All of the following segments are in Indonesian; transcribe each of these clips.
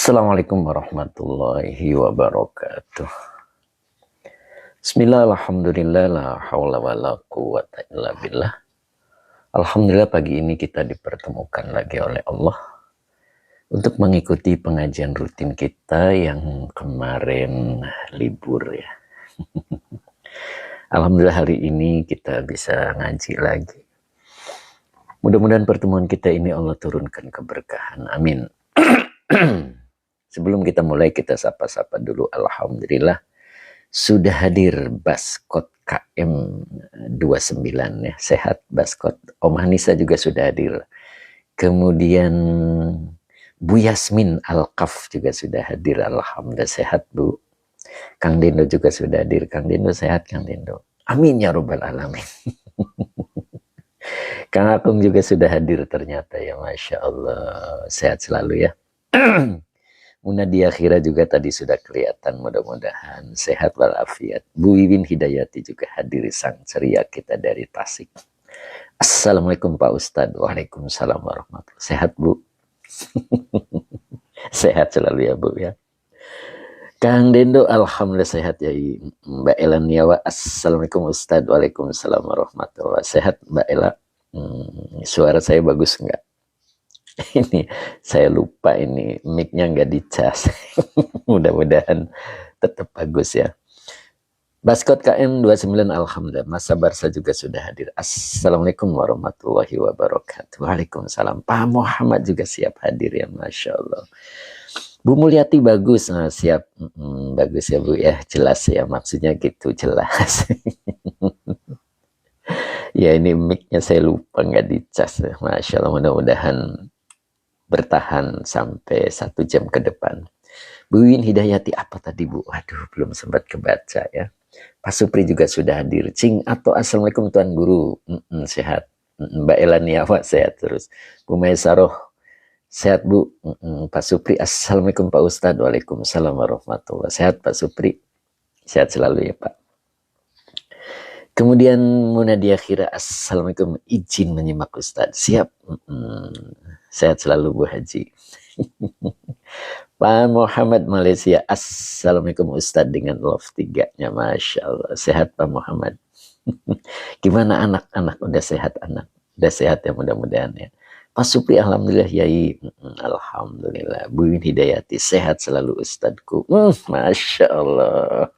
Assalamualaikum warahmatullahi wabarakatuh. Bismillah, alhamdulillah, la hawla wa la quwata illa billah. Alhamdulillah pagi ini kita dipertemukan lagi oleh Allah untuk mengikuti pengajian rutin kita yang kemarin libur ya. Alhamdulillah hari ini kita bisa ngaji lagi. Mudah-mudahan pertemuan kita ini Allah turunkan keberkahan. Amin. Sebelum kita mulai, kita sapa-sapa dulu. Alhamdulillah sudah hadir Baskot KM 29 ya. Sehat Baskot. Om Hanisa juga sudah hadir. Kemudian Bu Yasmin Al-Kaf juga sudah hadir. Alhamdulillah sehat Bu. Kang Dendo juga sudah hadir. Kang Dendo sehat Kang Dendo. Amin ya Rabbal Alamin. Kang Akung juga sudah hadir ternyata ya. Masya Allah. Sehat selalu ya. Munadia Khira juga tadi sudah kelihatan, mudah-mudahan sehat walafiat. Bu Wiwin Hidayati juga hadir sang ceria kita dari Tasik. Assalamualaikum Pak Ustadz. Waalaikumsalam warahmatullahi wabarakatuh. Sehat Bu? Sehat selalu ya Bu ya. Kang Dendo alhamdulillah sehat ya. Mbak Ella Niawa, Assalamualaikum Ustadz. Waalaikumsalam warahmatullahi wabarakatuh. Sehat Mbak Ella? Suara saya bagus enggak? Ini saya lupa ini mic-nya nggak dicas. Mudah-mudahan tetap bagus ya. Baskot KM 29 alhamdulillah. Mas Sabarsa juga sudah hadir. Assalamualaikum warahmatullahi wabarakatuh. Waalaikumsalam. Pak Muhammad juga siap hadir ya, Masya Allah. Bu Mulyati bagus. Nah, siap. Bagus ya Bu ya, jelas ya, maksudnya gitu, jelas. Ya ini mic-nya saya lupa nggak dicas. Masya Allah, mudah-mudahan bertahan sampai 1 jam ke depan. Bu Win Hidayati apa tadi Bu? Waduh belum sempat kebaca ya. Pak Supri juga sudah hadir. Cing atau Assalamualaikum Tuan Guru. Sehat. Mbak Elaniawa sehat terus. Bu Maisaroh sehat Bu. Pak Supri Assalamualaikum Pak Ustadz. Waalaikumsalam warahmatullahi wabarakatuh. Sehat Pak Supri. Sehat selalu ya Pak. Kemudian Munadia Khira, Assalamualaikum, izin menyimak Ustadz. Siap. Sehat selalu Bu Haji. Pak Muhammad Malaysia, Assalamualaikum Ustadz dengan love 3-nya. Masya Allah. Sehat Pak Muhammad. Gimana anak-anak? Udah sehat anak? Udah sehat ya mudah-mudahan ya. Pak Supri alhamdulillah Yai. Alhamdulillah. Bu Win Hidayati sehat selalu Ustadku. Masya Allah.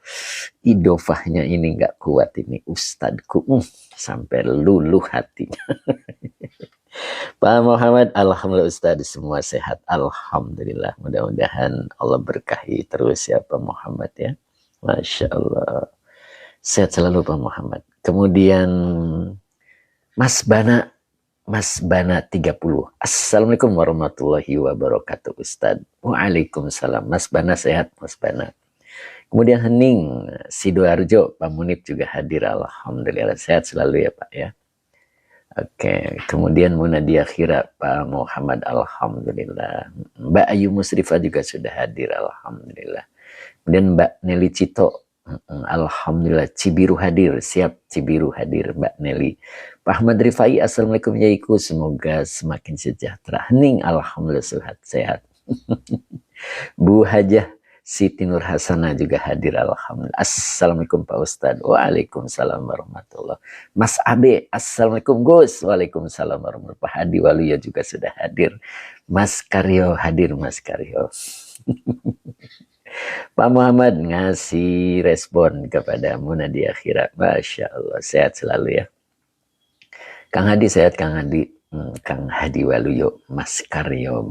Idofahnya ini nggak kuat ini Ustadku. Sampai luluh hatinya. Pak Muhammad alhamdulillah Ustadz semua sehat. Alhamdulillah. Mudah-mudahan Allah berkahi terus ya Pak Muhammad ya. Masya Allah. Sehat selalu Pak Muhammad. Kemudian Mas Bana 30. Assalamualaikum warahmatullahi wabarakatuh Ustadz. Waalaikumsalam. Mas Bana sehat Mas Bana. Kemudian Hening Sidoarjo, Pak Munib juga hadir. Alhamdulillah sehat selalu ya Pak ya. Oke, kemudian Munadia Khira, Pak Muhammad alhamdulillah. Mbak Ayu Musrifah juga sudah hadir. Alhamdulillah. Kemudian Mbak Nelly Cito, alhamdulillah. Cibiru hadir, siap Cibiru hadir Mbak Nelly. Pak Ahmad Rifai, Assalamualaikum Yaiku, semoga semakin sejahtera. Hening, alhamdulillah sehat. Bu Hajah Siti Nur Hasanah juga hadir, alhamdulillah. Assalamualaikum Pak Ustadz. Waalaikumsalam warahmatullahi wabarakatuh. Mas Abe, Assalamualaikum Gus. Waalaikumsalam warahmatullahi wabarakatuh. Pak Hadi Waluya juga sudah hadir. Mas Karyo hadir, Mas Karyo. Pak Muhammad ngasih respon kepada Munadia Khira. Masya Allah, sehat selalu ya. Kang Hadi sehat, Kang Hadi. Kang Hadi Waluyo, Mas Karyo.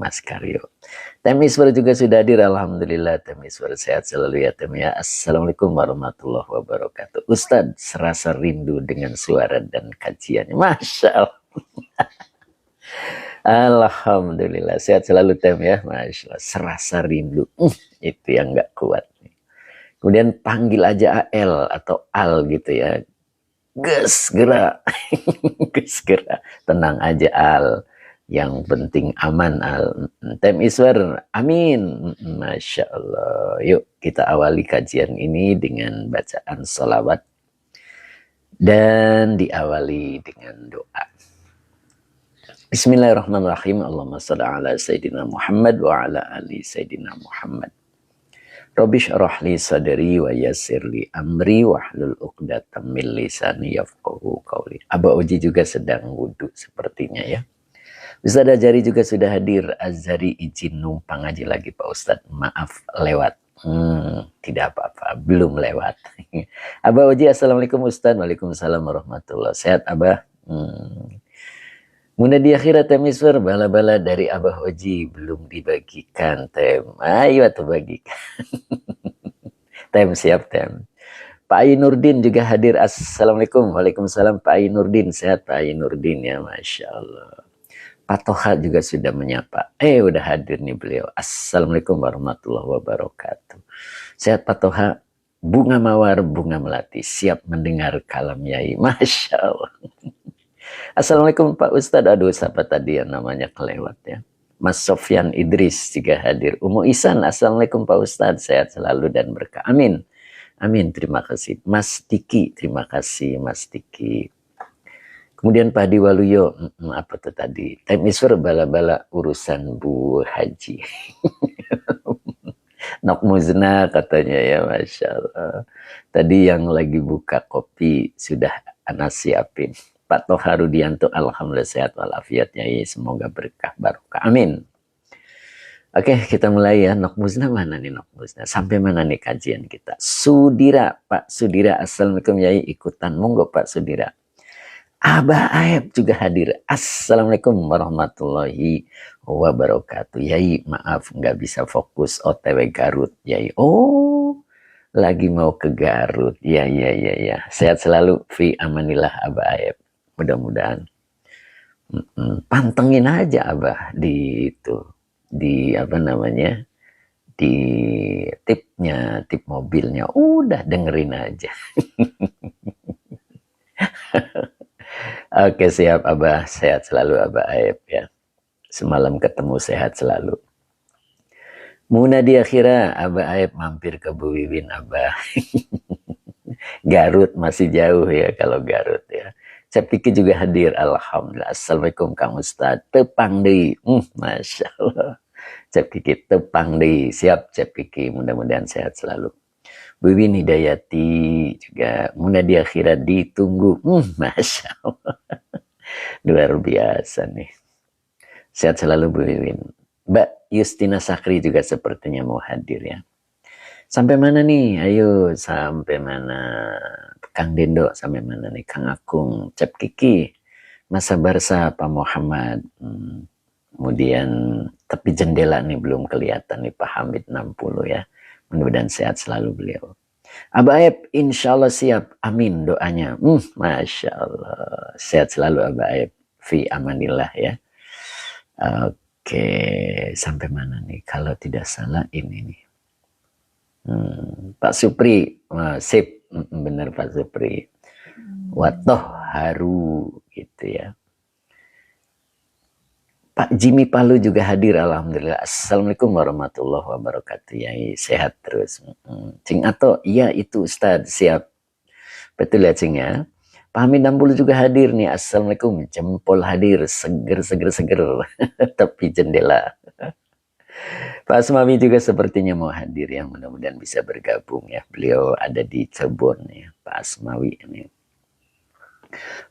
Temiswar juga sudah hadir, alhamdulillah. Temiswar sehat selalu ya Tem ya. Assalamualaikum warahmatullahi wabarakatuh. Ustadz serasa rindu dengan suara dan kajiannya. Masya Allah. Alhamdulillah sehat selalu Tem ya. Masya Allah, serasa rindu. Itu yang gak kuat. Kemudian panggil aja AL atau Al gitu ya. Gus gerak. Gus gerak. Tenang aja Al. Yang penting aman Al. Tem Iswar, amin. Masya Allah. Yuk kita awali kajian ini dengan bacaan sholawat. Dan diawali dengan doa. Bismillahirrahmanirrahim. Allahumma shalli ala Sayyidina Muhammad wa ala ali Sayyidina Muhammad. Rabbi shrah li sadri wa yassir li amri wahlul 'uqdatam min lisani yafqahu qawli. Aba Oji juga sedang wudhu sepertinya ya. Ustaz Azhari juga sudah hadir. Azhari izin numpang aja lagi Pak Ustadz. Maaf lewat. Tidak apa-apa, belum lewat. Abah Oji, assalamualaikum Ustaz. Waalaikumsalam warahmatullahi. Sehat Abah? Mudah di akhirat temiswer, bala-bala dari Abah Oji belum dibagikan tem. Ayo tuh bagikan. Tem siap tem. Pak Ayi Nurdin juga hadir. Assalamualaikum. Waalaikumsalam Pak Ayi Nurdin. Sehat Pak Ayi Nurdin ya, Masya Allah. Pak Toha juga sudah menyapa. Udah hadir nih beliau. Assalamualaikum warahmatullahi wabarakatuh. Sehat Pak Toha. Bunga Mawar, Bunga Melati. Siap mendengar kalam Yai. Masya Allah. Assalamualaikum Pak Ustadz. Aduh, siapa tadi yang namanya kelewat ya. Mas Sofyan Idris juga hadir. Umu Isan, assalamualaikum Pak Ustadz. Sehat selalu dan berkah. Amin. Amin, terima kasih. Mas Tiki, terima kasih Mas Tiki. Kemudian Pak Hadi Waluyo, apa tuh tadi? Time is for bala-bala urusan Bu Haji. Nok Muzna katanya ya, Masya Allah. Tadi yang lagi buka kopi sudah Ana siapin. Pak Toha Rudianto, alhamdulillah sehat walafiat ya, semoga berkah barokah. Amin. Oke, kita mulai ya. Nok Muzna mana nih Nok Muzna? Sampai mana nih kajian kita? Sudira, Pak Sudira, assalamualaikum Yai, ikutan. Monggo Pak Sudira. Abah Aeb juga hadir. Assalamualaikum warahmatullahi wabarakatuh. Yai, maaf nggak bisa fokus OTW Garut. Yai, oh lagi mau ke Garut. Ya. Sehat selalu. Fi amanillah Abah Aeb. Mudah-mudahan. Pantengin aja Abah di itu. Di apa namanya? Di tipnya, tip mobilnya. Udah dengerin aja. Oke siap Abah, sehat selalu Abah Aib ya. Semalam ketemu sehat selalu. Muna di akhirah Abah Aib mampir ke Bu Wiwin Abah. Garut masih jauh ya kalau Garut ya. Cepiki juga hadir, alhamdulillah. Assalamualaikum Kang Ustadz. Tepang deui. Masya Allah. Cepiki tepang deui. Siap Cepiki, mudah-mudahan sehat selalu. Bu Wiwin Hidayati juga mudah di akhirat ditunggu. Masya Allah. Luar biasa nih. Sehat selalu Bu Wiwin. Mbak Justina Sakri juga sepertinya mau hadir ya. Sampai mana nih? Ayo sampai mana? Kang Dendo sampai mana nih? Kang Akung, Cep Kiki, Masa Barsa, Pak Muhammad. Kemudian tepi jendela nih belum kelihatan nih Pak Hamid 60 ya. Mudah-mudahan sehat selalu beliau. Abah Aib, insya Allah siap. Amin doanya. Masya Allah. Sehat selalu Abah Aib. Fi amanillah ya. Oke. Sampai mana nih? Kalau tidak salah ini nih. Pak Supri. Sip. Benar Pak Supri. Watoh haru. Gitu ya. Pak Jimmy Palu juga hadir, alhamdulillah. Assalamualaikum warahmatullahi wabarakatuh. Yai sehat terus. Cing Ato, iya itu Ustadz, siap. Betul ya Cing ya. Pak Hamid 60 juga hadir nih. Assalamualaikum, jempol hadir, seger. Tepi jendela. Pak Asmawi juga sepertinya mau hadir ya. Mudah-mudahan bisa bergabung ya. Beliau ada di Cirebon ya, Pak Asmawi ini.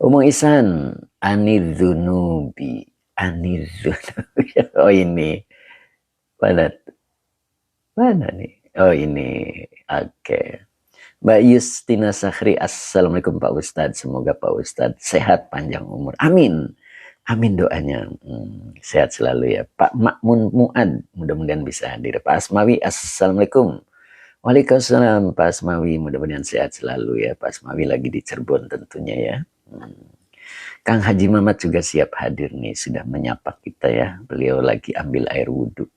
Umum Isan, Anidzunubi. Oh ini mana nih? Oh ini, oke. Mbak Justina Sakhri, assalamualaikum Pak Ustadz. Semoga Pak Ustadz sehat panjang umur. Amin, amin doanya. Sehat selalu ya. Pak Makmun Muad, mudah-mudahan bisa hadir. Pak Asmawi, assalamualaikum. Waalaikumsalam Pak Asmawi, mudah-mudahan sehat selalu ya. Pak Asmawi lagi di Cirebon tentunya ya. Kang Haji Mamat juga siap hadir nih, sudah menyapa kita ya. Beliau lagi ambil air wudhu.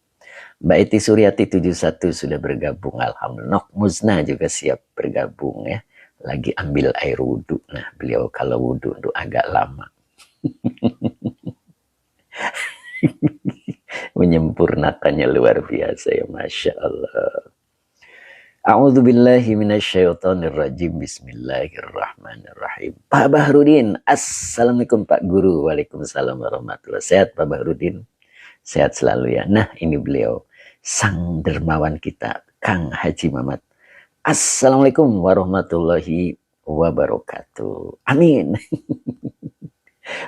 Mbak Eti Suryati 71 sudah bergabung, alhamdulillah. Nok Muzna juga siap bergabung ya. Lagi ambil air wudhu. Nah beliau kalau wudhu itu agak lama. Menyempurnakannya luar biasa ya, Masya Allah. A'udzubillahi minasyaitonirrajim. Bismillahirrahmanirrahim. Pak Bahrudin, assalamualaikum Pak Guru. Waalaikumsalam warahmatullahi. Sehat Pak Bahrudin? Sehat selalu ya. Nah, ini beliau sang dermawan kita, Kang Haji Mamat. Assalamualaikum warahmatullahi wabarakatuh. Amin.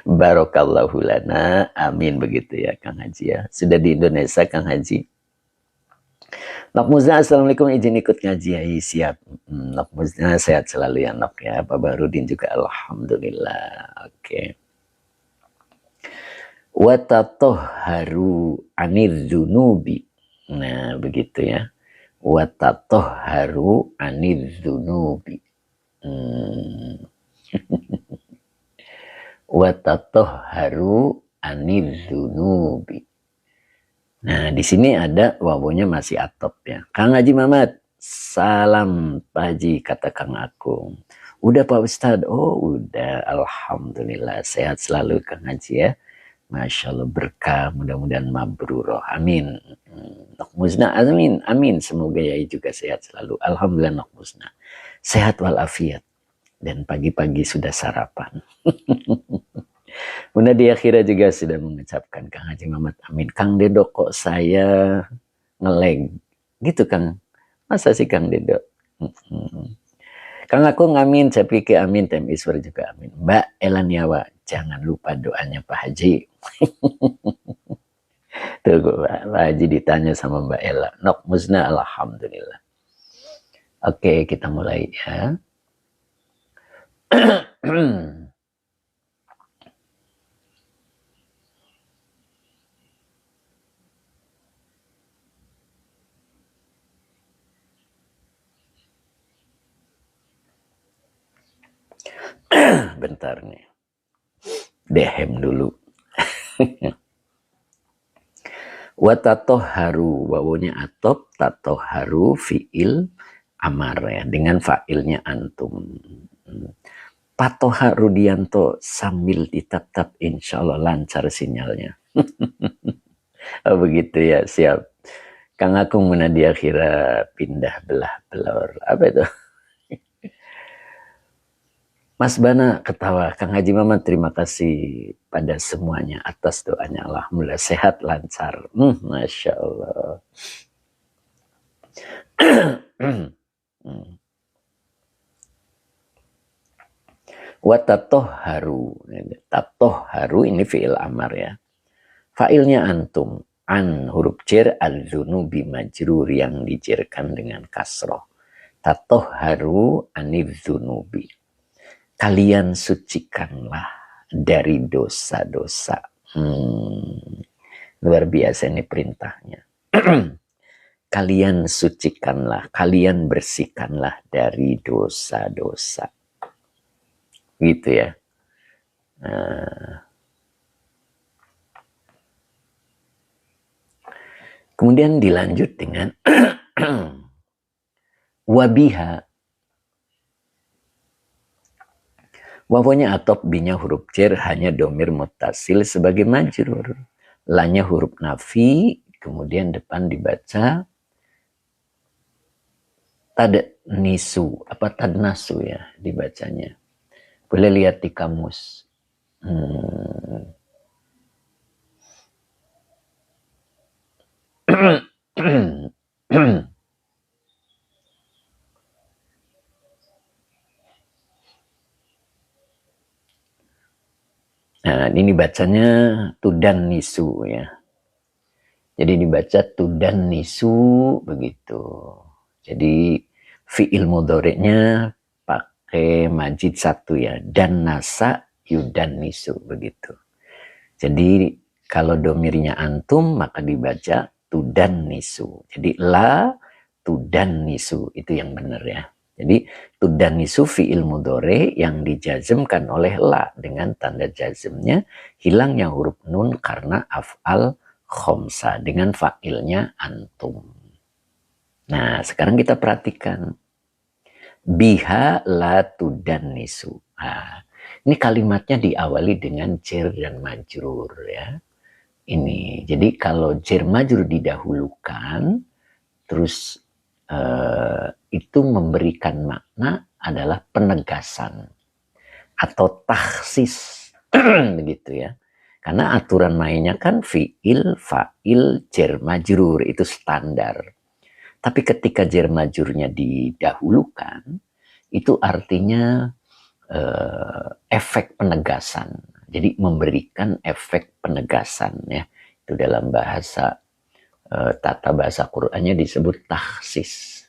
Barakallahu lana. Amin, begitu ya Kang Haji ya. Sudah di Indonesia Kang Haji. Nok Muzna, assalamualaikum, izin ikut ngaji ya. Siap. Nok Muzna sehat selalu ya Nok ya. Pak Bahrudin juga alhamdulillah. Oke. Watatohharu anidzunubi. Nah, begitu ya. Watatohharu anidzunubi. Watatohharu anidzunubi. Nah, di sini ada wawunya masih atop ya. Kang Haji Mamat, salam Pak Haji, kata Kang Akung. Udah Pak Ustadz? Oh udah, alhamdulillah sehat selalu Kang Haji ya. Masya Allah berkah, mudah-mudahan mabrurah. Amin. Nok Muzna, amin, amin. Semoga Yai juga sehat selalu. Alhamdulillah Nok Muzna. Sehat walafiat. Dan pagi-pagi sudah sarapan. Bunda di akhirnya juga sudah mengucapkan Kang Haji Mamat amin. Kang Dedo kok saya ngeleg gitu Kang. Masa sih Kang Dedo? Kang aku ngamin, saya pikir amin. Tem Iswar juga amin. Mbak Elaniawa, jangan lupa doanya Pak Haji. Tuh Pak Haji ditanya sama Mbak Ella. Nok Muzna, alhamdulillah. Oke, kita mulai ya. Bentar nih. Dehem dulu. Watatoharu, wawunya atop, tatoharu fiil amar ya, dengan fa'ilnya antum. Patoha Rudianto sambil ditap-tap, insya Allah lancar sinyalnya. Oh begitu ya, siap. Kang Akung menadi akhirnya pindah belah belor. Apa itu? Mas Bana ketawa. Kang Haji Mamat terima kasih pada semuanya atas doanya. Alhamdulillah sehat lancar. Masya Allah. Watatohharu. Tatohharu ini fi'il amar ya. Fa'ilnya antum. An huruf jar, al-zunubi majrur yang dijerkan dengan kasroh. Tatohharu anidzunubi. Kalian sucikanlah dari dosa-dosa. Luar biasa ini perintahnya. Kalian sucikanlah, kalian bersihkanlah dari dosa-dosa. Gitu ya. Kemudian dilanjut dengan wabiha. Wawanya atop, binya huruf jar, hanya domir muttasil sebagai majrur. Lanya huruf nafi, kemudian depan dibaca tadnisu, apa tadnasu ya dibacanya. Boleh lihat di kamus. Nah, ini bacanya tudan nisu ya. Jadi dibaca tudan nisu begitu. Jadi fi'il mudhari'nya pakai majid satu ya. Dan nasa yudan nisu begitu. Jadi kalau domirnya antum maka dibaca tudan nisu. Jadi la tudan nisu itu yang benar ya. Jadi tudan nisu fi'il mudhari yang dijazmkan oleh la dengan tanda jazmnya hilangnya huruf nun karena af'al khomsa dengan fa'ilnya antum. Nah sekarang kita perhatikan biha la tudan nisu. Nah, ini kalimatnya diawali dengan jar dan majrur ya. Ini jadi kalau jar majrur didahulukan terus itu memberikan makna adalah penegasan atau taksis begitu ya. Karena aturan mainnya kan fiil, fa'il, jar majrur itu standar. Tapi ketika jar majrurnya didahulukan, itu artinya efek penegasan. Jadi memberikan efek penegasan ya. Itu dalam bahasa tata bahasa Qur'annya disebut taksis.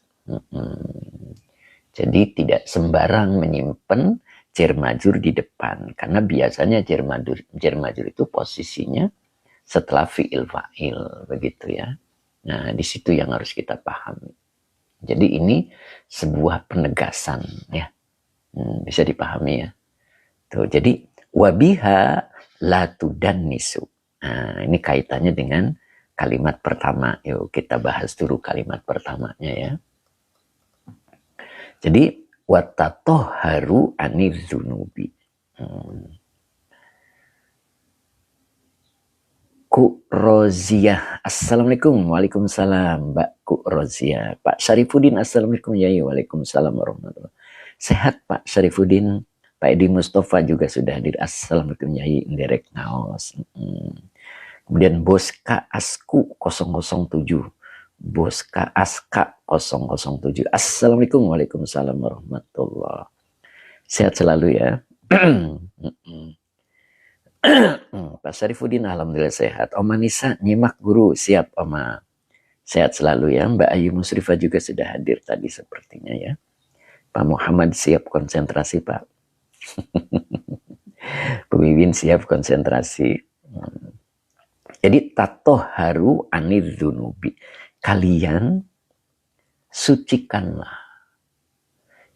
Jadi tidak sembarang menyimpan jar majrur di depan, karena biasanya jar majrur itu posisinya setelah fiil fa'il begitu ya. Nah, di situ yang harus kita pahami. Jadi ini sebuah penegasan ya. Bisa dipahami ya. Tuh, jadi wabiha la tudannisu. Nah, ini kaitannya dengan kalimat pertama. Yuk kita bahas dulu kalimat pertamanya ya. Jadi watatoharu anir zunubi. Ku Roziah, assalamualaikum. Waalaikumsalam Mbak Ku Roziah. Pak Syarifuddin, assalamualaikum. Yai, waalaikumsalam warahmatullahi. Sehat Pak Syarifuddin. Pak Edi Mustafa juga sudah hadir. Assalamualaikum Yai, indirect naos. Kemudian Boska Asku 007. Boska Aska 007. Assalamualaikum. Waalaikumsalam warahmatullahi. Sehat selalu ya. Pak Syarifuddin alhamdulillah sehat. Oma Nisa nyimak guru, siap Oma. Sehat selalu ya. Mbak Ayu Musrifah juga sudah hadir tadi sepertinya ya. Pak Muhammad siap konsentrasi Pak. Pemimpin siap konsentrasi. Jadi tatoharu anir dzunubi. Kalian sucikanlah.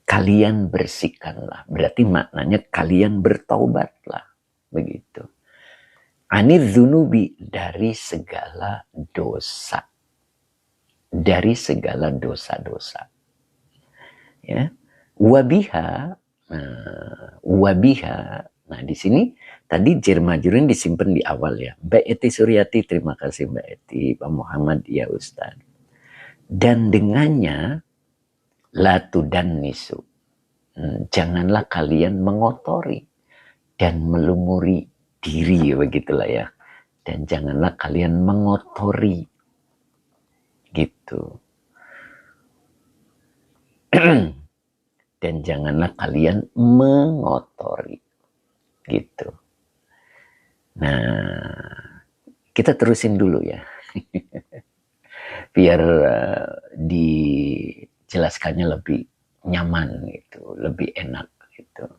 Kalian bersihkanlah. Berarti maknanya kalian bertaubatlah. Begitu. Anir dzunubi, dari segala dosa. Dari segala dosa-dosa. Ya. Wabiha. Wabiha. Nah, di sini tadi jar majrurnya disimpan di awal ya. Mbak Eti Suryati, terima kasih Mbak Eti. Pak Muhammad, ya Ustaz. Dan dengannya la tudannisu. Janganlah kalian mengotori dan melumuri diri, begitulah ya. Dan janganlah kalian mengotori. Gitu. Dan janganlah kalian mengotori. Gitu. Nah, kita terusin dulu ya. Biar dijelaskannya lebih nyaman gitu, lebih enak gitu.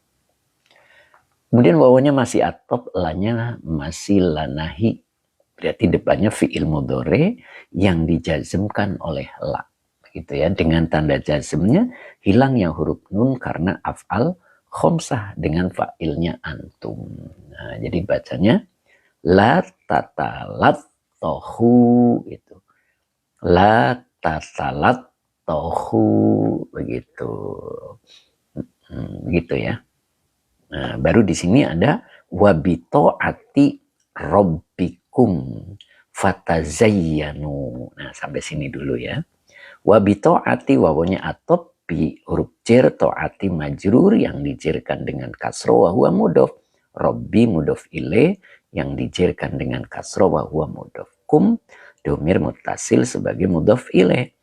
Kemudian wawunya masih atop, lanya masih lanahi. Berarti depannya fi'il mudhari yang dijazmkan oleh la. Gitu ya, dengan tanda jazmnya hilang yang huruf nun karena af'al khomsah dengan fa'ilnya antum. Nah, jadi bacanya la tatalat tohu itu. La tatalat tohu begitu. Gitu ya. Nah, baru di sini ada wabito ati robbikum fatazayyanu. Nah, sampai sini dulu ya. Wabito ati wawunya atop bi huruf jar to'ati majrur yang dijerkan dengan kasro wa huwa mudhof. Robbi mudhof ilaih yang dijerkan dengan kasro wa huwa mudhof. Kum domir muttasil sebagai mudhof ilaih.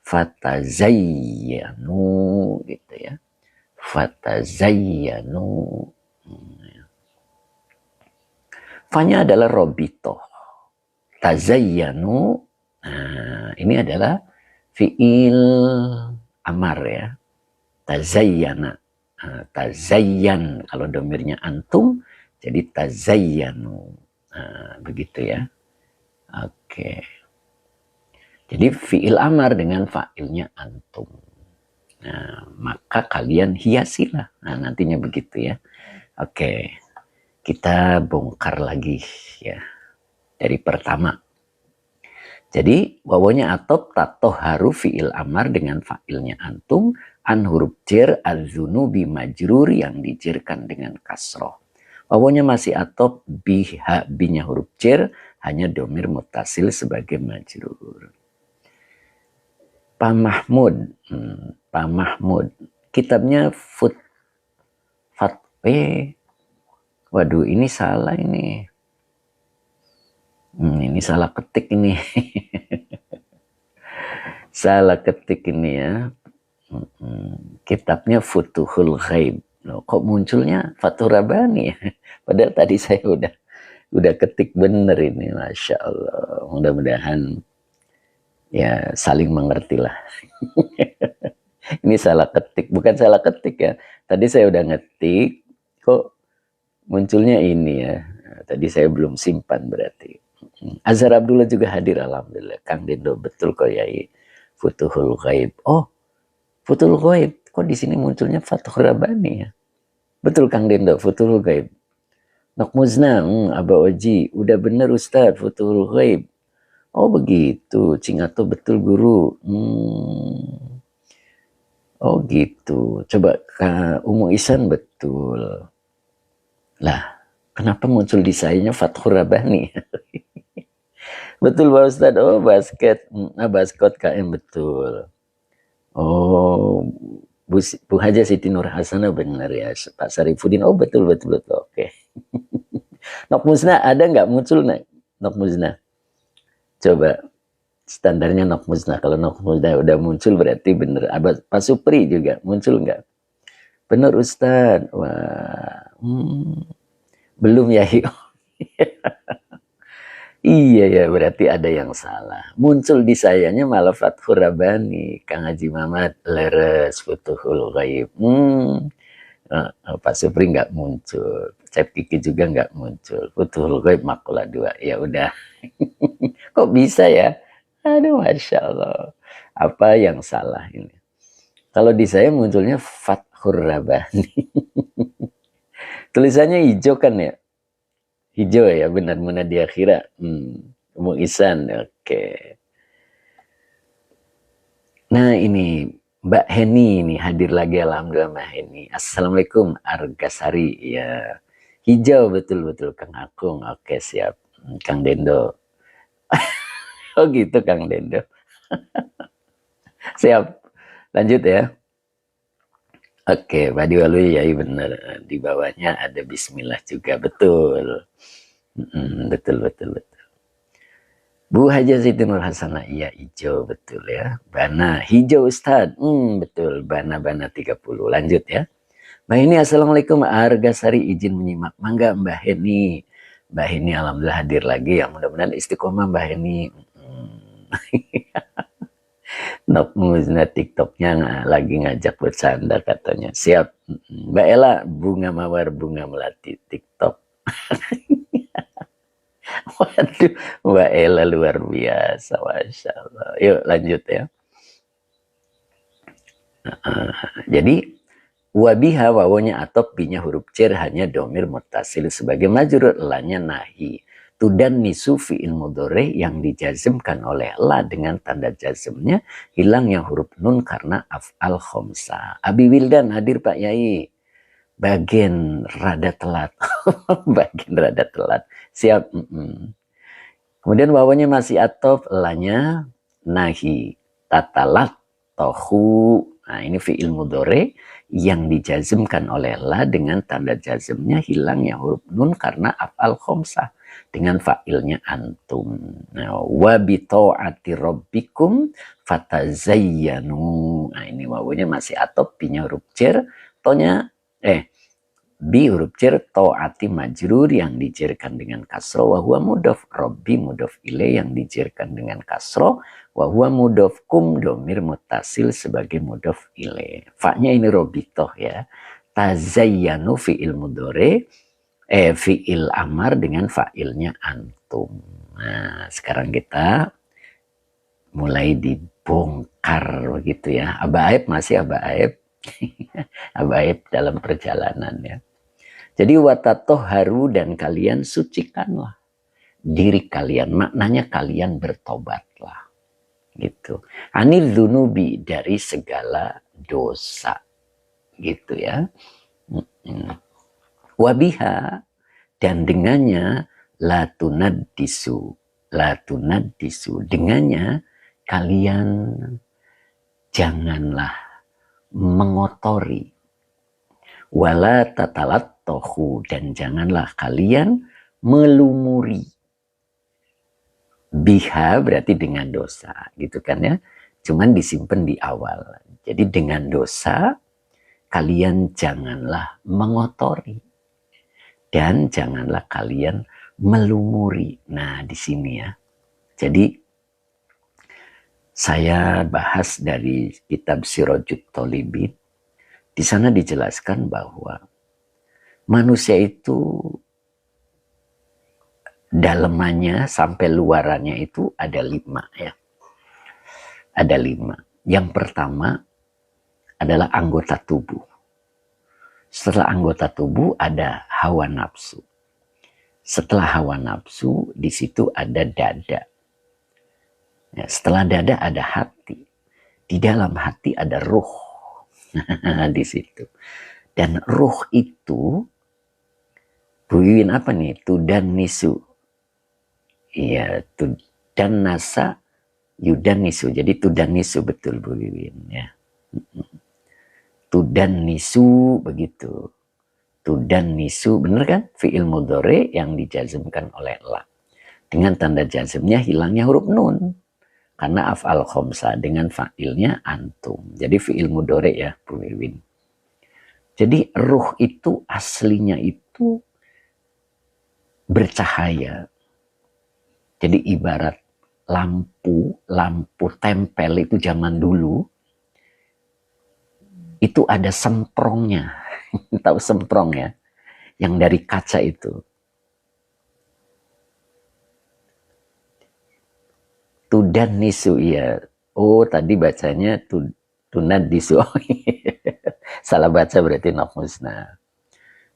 Fatazayyanu gitu ya. Fatazayyanu. Fanya adalah robito. Tazayyanu. Nah, ini adalah fi'il amar ya. Tazayyana. Tazayyan. Kalau domirnya antum, jadi tazayyanu. Begitu ya. Oke. Jadi fi'il amar dengan fa'ilnya antum. Nah, maka kalian hiasilah. Nah, nantinya begitu ya. Oke. Kita bongkar lagi ya. Dari pertama. Jadi wawunya atop tatoharu fi'il amar dengan fa'ilnya antum, an huruf jar az-zunubi majrur yang dijerkan dengan kasroh. Wawunya masih atop biha, binya huruf jar, hanya domir muttasil sebagai majrur. Pak Mahmud. Pak Mahmud. Kitabnya waduh, ini salah ini. Ini salah ketik ini. Salah ketik ini ya. Kitabnya Futuhul Ghaib. Loh, kok munculnya Fathur Rabbani ya? Padahal tadi saya udah ketik bener ini, Masya Allah. Mudah-mudahan ya saling mengerti lah. Ini salah ketik, bukan salah ketik ya. Tadi saya udah ngetik, kok munculnya ini ya. Tadi saya belum simpan berarti. Azhar Abdullah juga hadir, alhamdulillah. Kang Dendo, betul kok Yai. Futuhul Ghaib. Oh, Futuhul Ghaib. Kok di sini munculnya Fathur Rabbani ya? Betul Kang Dendo, Futuhul Ghaib. Nok Muzna, Aba Oji, udah bener Ustadz, Futuhul Ghaib. Oh begitu, Cingato betul guru. Oh gitu, coba Kak Umu Ihsan betul. Lah, kenapa muncul di sayanya Fathur Rabbani? Betul Pak Ustadz, oh basket, basket KM betul. Oh, Bu Haja Siti Nur Hasanah benar ya, Pak Sarifudin, oh betul, oke. Nok Musna ada nggak muncul Nok Musna? Coba standarnya Nok Musna, kalau Nok Musna udah muncul berarti bener. Pak Supri juga muncul nggak? Bener Ustadz, wah, belum ya. Iya ya, berarti ada yang salah. Muncul di sayanya malah Fathur Rabbani, Kang Haji Mamat, leres Futuhul Ghaib. Pak Supri nggak muncul, Cep Kiki juga nggak muncul. Futuhul Ghaib Makulah 2. Ya udah. Kok bisa ya? Aduh, Masya Allah. Apa yang salah ini? Kalau di saya munculnya Fathur Rabbani. Tulisannya hijau kan ya? Hijau ya, benar Munadia Khira. Umu Ihsan, oke. Nah ini Mbak Heni ini hadir lagi, alhamdulillah Mbak Heni. Assalamualaikum Argasari ya. Hijau betul Kang Akung. Oke siap. Kang Dendo. Oh gitu Kang Dendo. Siap. Lanjut ya. Oke, Badi Waluyo ya benar. Di bawahnya ada Bismillah juga, betul. Betul. Bu Haja Siti Nur Hasanah, iya hijau betul ya. Bana hijau Ustadz, betul. Bana 30. Lanjut ya. Mbak Heni, assalamualaikum. Argasari izin menyimak. Mangga Mbak Heni. Mbak Heni alhamdulillah hadir lagi ya. Mudah-mudahan istiqomah Mbak Heni. Nok Muzna TikToknya lagi ngajak bercanda katanya. Siap. Mbak Ella, bunga mawar bunga melati TikTok. Waduh, Mbak Ella luar biasa, Masya Allah. Yuk lanjut ya. Jadi wabiha wawonya atop binya huruf cer hanya domir mutasil sebagai majrur, lanya nahi. Tudan nisu fi'il mudhari yang dijazmkan oleh la dengan tanda jazmnya hilang yang huruf nun karena af'al khomsa. Abi Wildan hadir Pak Yai. Bagian rada telat. Bagian rada telat. Siap. Kemudian wawanya masih atof, lanya nahi. Tatalat tohu. Nah ini fi'il mudhari yang dijazmkan oleh la dengan tanda jazmnya hilang yang huruf nun karena af'al khomsah dengan fa'ilnya antum. Nah, wa bi ta'ati rabbikum fatazayyanu. Nah, ini wawunya masih atop, binya huruf cer, tonya bi huruf cer, ta'ati majrur yang dijerkan dengan kasro, wa huwa mudhaf, rabbi mudhaf ilaih yang dijerkan dengan kasro, wa huwa mudhaf kum domir mutasil sebagai mudhaf ilaih. Fa-nya ini robitoh ya. Tazayyanu fi'il mudhari, fi'il amar dengan fa'ilnya antum. Nah, sekarang kita mulai dibongkar begitu ya. Aba Aib masih Aba Aib. Aba Aib dalam perjalanan ya. Jadi watatoharu dan kalian sucikanlah diri kalian. Maknanya kalian bertobatlah. Gitu. Anil dzunubi dari segala dosa. Gitu ya. Wabiha dan dengannya latunaddisu dengannya kalian janganlah mengotori, wala tatalattohu, dan janganlah kalian melumuri, biha berarti dengan dosa, gitu kan ya, cuman disimpan di awal. Jadi dengan dosa kalian janganlah mengotori dan janganlah kalian melumuri. Nah, di sini ya. Jadi saya bahas dari kitab Sirajut Thalibin. Di sana dijelaskan bahwa manusia itu dalemannya sampai luarannya itu ada 5 ya. Ada 5. Yang pertama adalah anggota tubuh. Setelah anggota tubuh ada hawa nafsu. Setelah hawa nafsu, di situ ada dada. Ya, setelah dada ada hati. Di dalam hati ada ruh. Di situ. Dan ruh itu, Bu Wiwin apa nih? Tudan nisu. Iya, tudan nasa, yudan nisu. Jadi tudan nisu betul Bu Wiwin ya. Tudan nisu begitu. Tudan nisu, bener kan? Fi'il mudhari yang dijazmkan oleh la. Dengan tanda jazmnya hilangnya huruf nun. Karena af'al khomsa dengan fa'ilnya antum. Jadi fi'il mudhari ya, Bu Wiwin. Jadi ruh itu aslinya itu bercahaya. Jadi ibarat lampu tempel itu zaman dulu. Itu ada semprongnya. Tahu semprong ya? Yang dari kaca itu. Tudan nisu, ya. Oh, tadi bacanya tunad disu. Salah baca berarti nafmusna.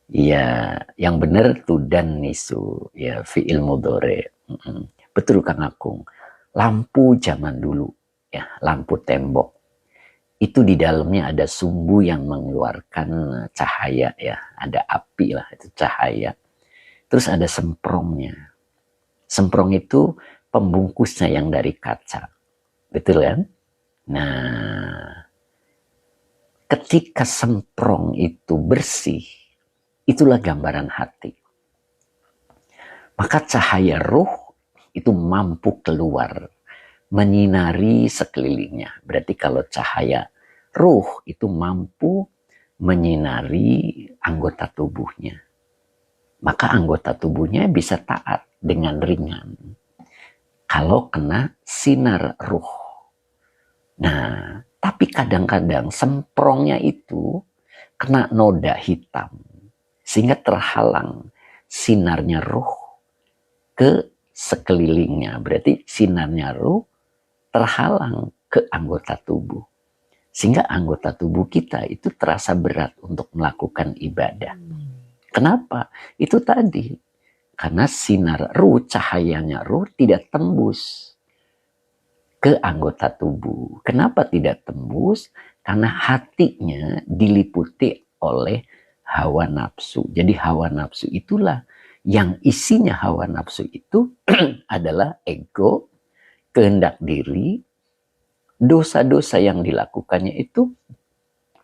Iya, yang benar tudan nisu, ya fi'il mudhari. Betul Kang Akung. Lampu zaman dulu, ya, lampu tembok. Itu di dalamnya ada sumbu yang mengeluarkan cahaya ya, ada api lah, itu cahaya. Terus ada semprongnya. Semprong itu pembungkusnya yang dari kaca. Betul kan? Nah, ketika semprong itu bersih, itulah gambaran hati. Maka cahaya ruh itu mampu keluar, menyinari sekelilingnya. Berarti kalau cahaya ruh itu mampu menyinari anggota tubuhnya. Maka anggota tubuhnya bisa taat dengan ringan. Kalau kena sinar ruh. Nah, tapi kadang-kadang semprongnya itu kena noda hitam. Sehingga terhalang sinarnya ruh ke sekelilingnya. Berarti sinarnya ruh terhalang ke anggota tubuh. Sehingga anggota tubuh kita itu terasa berat untuk melakukan ibadah. Kenapa? Itu tadi. Karena sinar ruh, cahayanya ruh tidak tembus ke anggota tubuh. Kenapa tidak tembus? Karena hatinya diliputi oleh hawa nafsu. Jadi hawa nafsu itulah yang isinya hawa nafsu itu adalah ego, kehendak diri, dosa-dosa yang dilakukannya itu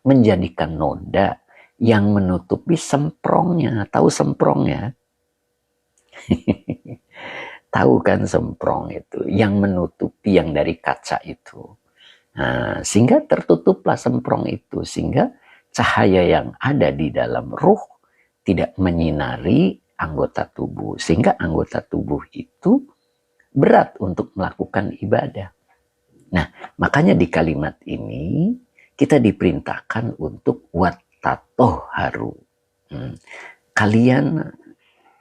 menjadikan noda yang menutupi semprongnya. Tahu semprongnya? Tahu kan semprong itu, yang menutupi yang dari kaca itu. Nah, sehingga tertutuplah semprong itu, sehingga cahaya yang ada di dalam ruh tidak menyinari anggota tubuh, sehingga anggota tubuh itu berat untuk melakukan ibadah. Nah, makanya di kalimat ini kita diperintahkan untuk wattatoharu. Kalian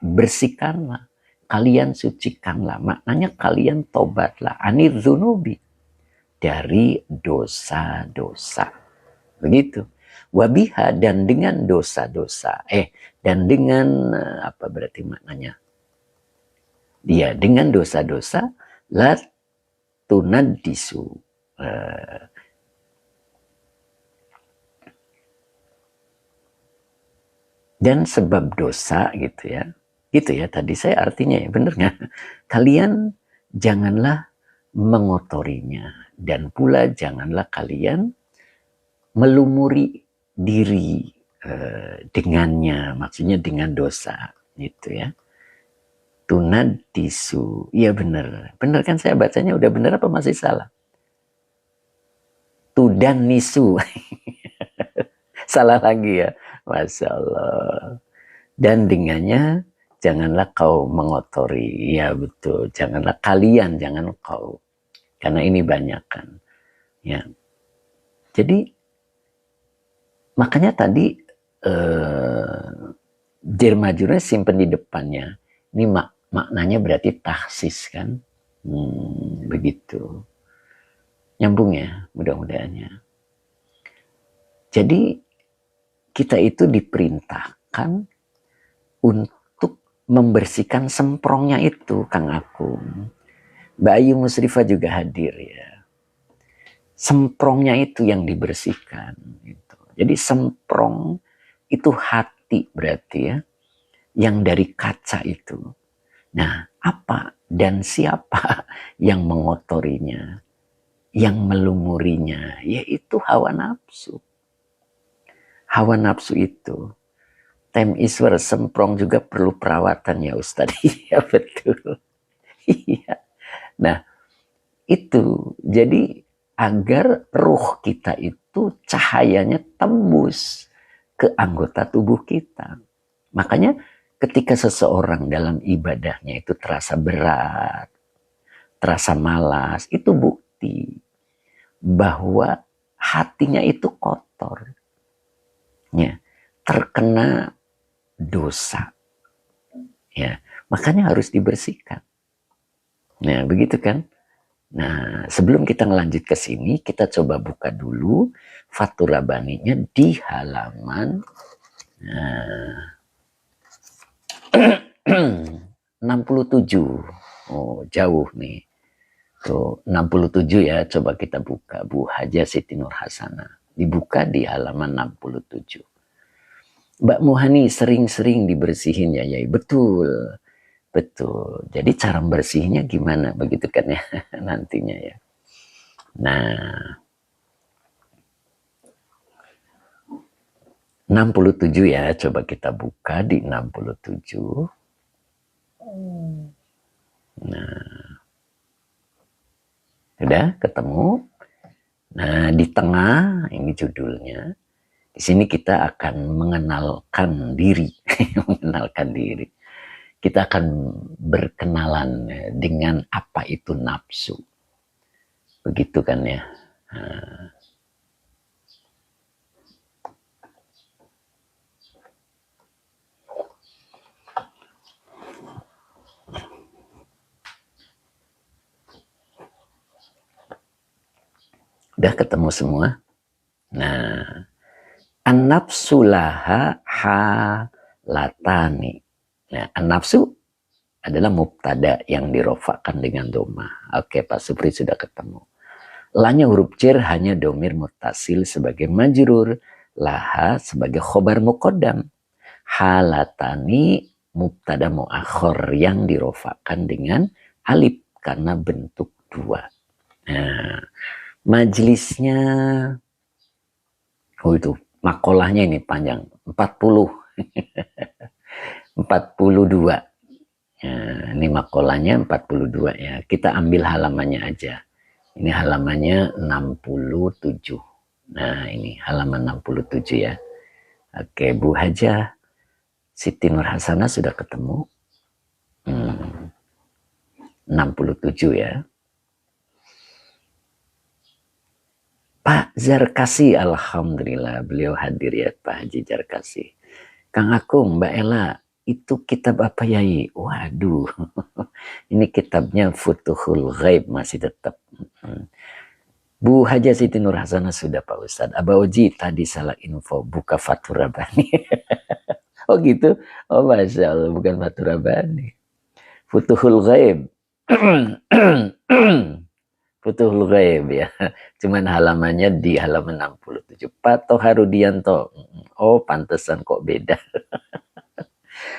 bersihkanlah, kalian sucikanlah. Maknanya kalian tobatlah anir dzunubi, dari dosa-dosa. Begitu. Wabiha, dan dengan dosa-dosa. Dan dengan apa berarti maknanya? Dia dengan dosa-dosa la tunaddisu. Dan sebab dosa gitu ya. Gitu ya tadi saya artinya ya, bener nggak? Kalian janganlah mengotorinya. Dan pula janganlah kalian melumuri diri dengannya, maksudnya dengan dosa, gitu ya. Tunadisu, iya benar. Benar kan saya bacanya udah benar apa masih salah? Tudanisu, salah lagi ya, Masya Allah. Dan dengannya janganlah kau mengotori, ya betul. Janganlah kalian, jangan kau, karena ini banyak kan, ya. Jadi makanya tadi jar majrurnya simpen di depannya. Ini maknanya berarti taksis kan, begitu. Nyambung ya, mudah-mudahannya. Jadi kita itu diperintahkan untuk membersihkan semprongnya itu, Kang Akung. Mbak Ayu Musrifah juga hadir ya. Semprongnya itu yang dibersihkan. Gitu. Jadi semprong itu hati berarti ya, yang dari kaca itu. Nah, apa dan siapa yang mengotorinya, yang melumurinya, yaitu hawa nafsu. Hawa nafsu itu. Tem iswar semprong juga perlu perawatan ya Ustaz. Iya betul. Iya. Nah, itu jadi agar ruh kita itu cahayanya tembus ke anggota tubuh kita. Makanya ketika seseorang dalam ibadahnya itu terasa berat, terasa malas, itu bukti bahwa hatinya itu kotor. Ya, terkena dosa. Ya, makanya harus dibersihkan. Nah, begitu kan? Nah, sebelum kita ngelanjut ke sini, kita coba buka dulu Fathur Rabbaninya di halaman 67. Oh, jauh nih. Tuh, 67 ya, coba kita buka. Bu Haja Siti Nur Hasanah. Dibuka di halaman 67. Mbak Muhani sering-sering dibersihin ya, Yai. Betul. Betul. Jadi cara bersihnya gimana? Begitu kan ya nantinya ya. Nah, 67 ya, coba kita buka di 67. Nah, sudah ketemu. Nah, di tengah ini judulnya. Di sini kita akan mengenalkan diri, mengenalkan diri. Kita akan berkenalan dengan apa itu nafsu. Begitu kan ya. Nah. Udah ketemu semua? Nah, an-nafsu laha halatani. Nah, an-nafsu adalah mubtada yang dirofakkan dengan doma. Oke, Pak Supri sudah ketemu. Lanya huruf jar hanya domir mutasil sebagai majrur, laha sebagai khobar muqaddam. Halatani mubtada muakhir yang dirofakkan dengan alif karena bentuk dua. Nah, majelisnya, oh itu makolahnya ini panjang, 40, 42. Nah, ini makolahnya 42 ya. Kita ambil halamannya aja. Ini halamannya 67. Nah, ini halaman 67 ya. Oke, Bu Haja Siti Nur Hasanah sudah ketemu. 67 ya. Pak Zarkasi, alhamdulillah beliau hadir ya, Pak Haji Zarkasi. Kang Akung, Mbak Ella, itu kitab apa Yai? Waduh, ini kitabnya Futuhul Ghaib masih tetap. Bu Haja Siti Nur Hasanah sudah Pak Ustadz. Aba Oji tadi salah info, buka Fathur Rabbani. Oh gitu? Oh Masya Allah, bukan Fathur Rabbani. Futuhul Ghaib. Futuhul Ghaib ya. Cuman halamannya di halaman 67. Pak Toharudianto. Oh pantesan kok beda.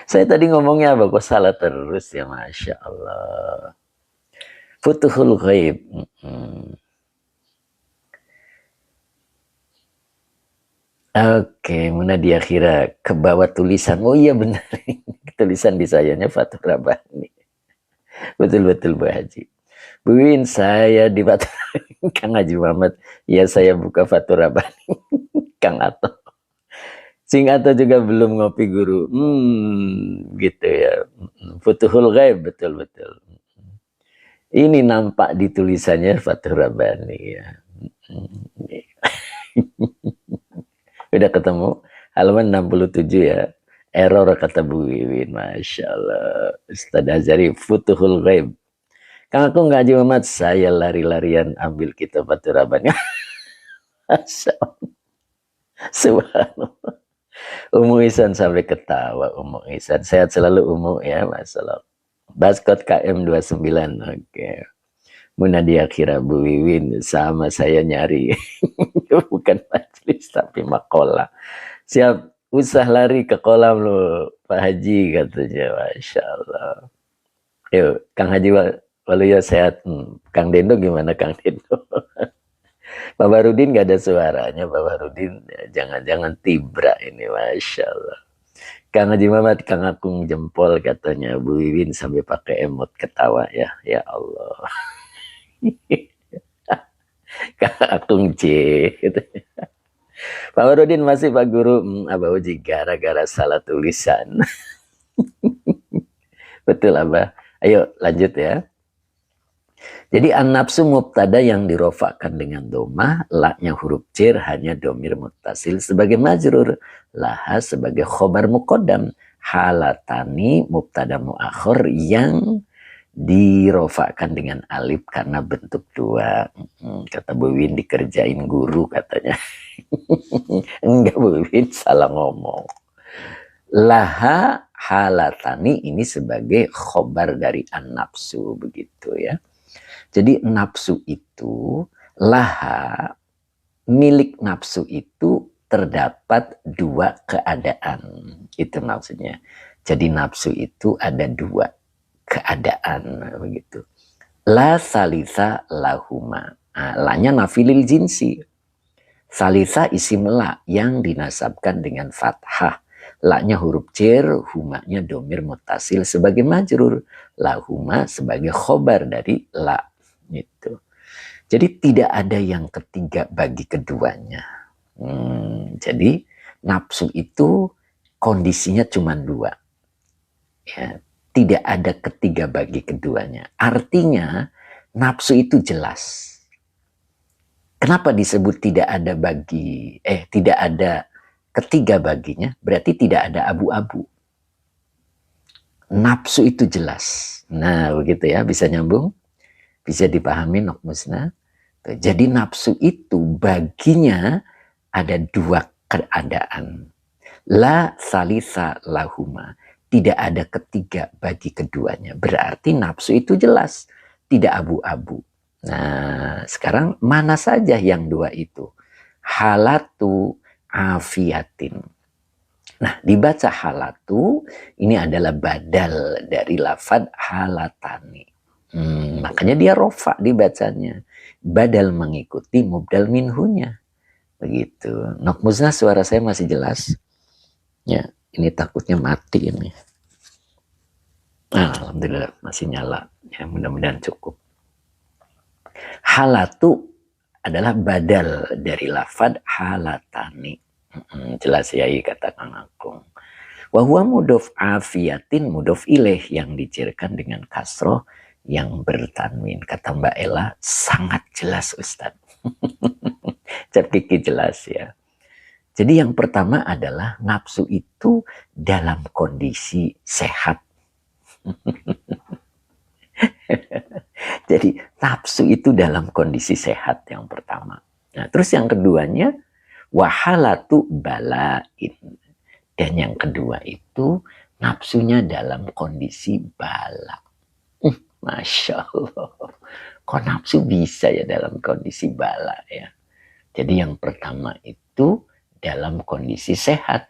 Saya tadi ngomongnya apa kok salah terus ya, Masya Allah. Futuhul ghaib. Oke, mana dia kira ke bawah tulisan. Oh iya benar. Tulisan di sayanya Fathur Rabbani. Betul-betul Bu Haji. Bu Win, saya di Fathur Kang Haji Muhammad. Ya saya buka Fathur Rabbani. Kang Ato. Sing Ato juga belum ngopi guru. Gitu ya. Futuhul ghaib, betul-betul. Ini nampak di tulisannya Fathur Rabbani ya. Udah ketemu halaman 67 ya. Error kata Bu Wiwin. Masya Allah. Ustaz Azhari Futuhul Ghaib. Kang aku nggak Haji Muhammad, saya lari-larian ambil kitab Fathur Rabbani. Masya Allah. Subhanallah. Umu Ihsan sampai ketawa. Umu Ihsan sehat selalu Umu ya. Masya Allah. Baskot KM 29. Oke. Munadia kira Bu Wiwin sama saya nyari. Bukan majelis tapi makola. Siap usah lari ke kolam lo Pak Haji katanya. Masya Allah. Yuk Kang Haji Waluyo sehat. Kang Dendo gimana Kang Dendo? Pak Barudin gak ada suaranya. Pak Barudin jangan-jangan tibra ini. Masya Allah. Kang Haji Muhammad, Kang Akung jempol katanya. Bu Wiwin sampai pakai emot ketawa ya. Ya Allah. Kang Akung C. Pak Barudin masih Pak Guru. Abah Uji gara-gara salah tulisan. Betul Abah. Ayo lanjut ya. Jadi an-nafsu mubtada yang dirofakkan dengan domah, laknya huruf cer hanya domir muttasil sebagai majrur, laha sebagai khobar muqaddam, halatani mubtada muakhir yang dirofakkan dengan alif karena bentuk dua. Kata Bu Win dikerjain guru katanya. Enggak Bu Win salah ngomong. Laha halatani ini sebagai khobar dari an-nafsu begitu ya. Jadi nafsu itu, laha, milik nafsu itu terdapat dua keadaan. Itu maksudnya. Jadi nafsu itu ada dua keadaan. Begitu. La salisa lahuma. La-nya nafilil jinsi. Salisa isim la yang dinasabkan dengan fathah. La-nya huruf cer, huma-nya domir muttasil sebagai majrur. Lahuma sebagai khobar dari la. Gitu. Jadi tidak ada yang ketiga bagi keduanya. Jadi nafsu itu kondisinya cuma dua. Ya, tidak ada ketiga bagi keduanya. Artinya nafsu itu jelas. Kenapa disebut tidak ada tidak ada ketiga baginya? Berarti tidak ada abu-abu. Nafsu itu jelas. Nah, begitu ya, bisa nyambung? Bisa dipahami Nokmusna. Jadi nafsu itu baginya ada dua keadaan. La salisa lahuma. Tidak ada ketiga bagi keduanya. Berarti nafsu itu jelas. Tidak abu-abu. Nah sekarang mana saja yang dua itu? Halatu afiatin. Nah dibaca halatu ini adalah badal dari lafad halatani. Makanya dia rofa dibacanya. Badal mengikuti mubdal minhunya. Begitu. Nokmuzna suara saya masih jelas? Ya, ini takutnya mati ini. Alhamdulillah masih nyala. Ya, mudah-mudahan cukup. Halatu adalah badal dari lafad halatani. Jelas ya kata Kang Akung. Wahwa mudof afiatin mudof ilaih yang dicirikan dengan kasroh yang bertanwin. Kata Mbak Ella sangat jelas Ustadz. Cap Kiki jelas ya. Jadi yang pertama adalah nafsu itu dalam kondisi sehat. Jadi nafsu itu dalam kondisi sehat yang pertama. Nah, terus yang keduanya wahalatu balain. Dan yang kedua itu nafsunya dalam kondisi bala. Masya Allah. Kok nafsu bisa ya dalam kondisi bala ya. Jadi yang pertama itu dalam kondisi sehat.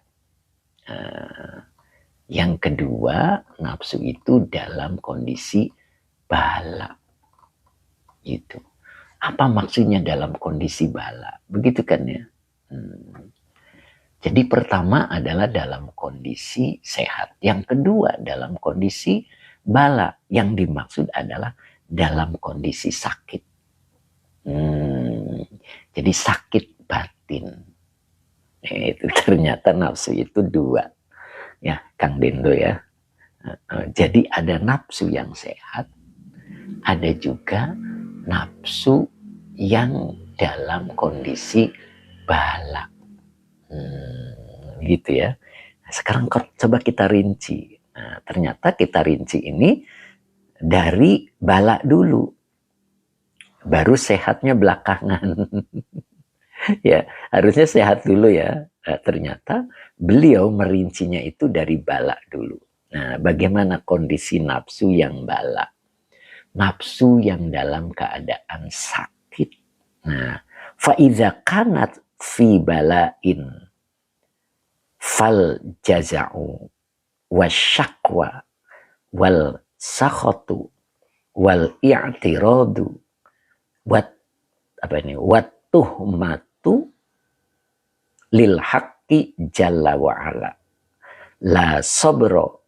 Yang kedua nafsu itu dalam kondisi bala. Gitu. Apa maksudnya dalam kondisi bala? Begitu kan ya. Jadi pertama adalah dalam kondisi sehat. Yang kedua dalam kondisi bala. Yang dimaksud adalah dalam kondisi sakit. Jadi sakit batin. Itu ternyata nafsu itu dua. Ya, Kang Dendo ya. Jadi ada nafsu yang sehat, ada juga nafsu yang dalam kondisi bala. Gitu ya. Sekarang coba kita rinci. Nah, ternyata kita rinci ini dari bala dulu. Baru sehatnya belakangan. Ya, harusnya sehat dulu ya. Nah, ternyata beliau merincinya itu dari bala dulu. Nah, bagaimana kondisi nafsu yang bala? Nafsu yang dalam keadaan sakit. Nah, faiza kanat fi balain fal jaza'u wasyakwa wal sakhatu wal i'tiradu wat apa ini wat tuhmatu lil haqqi jalla wa ala la sabro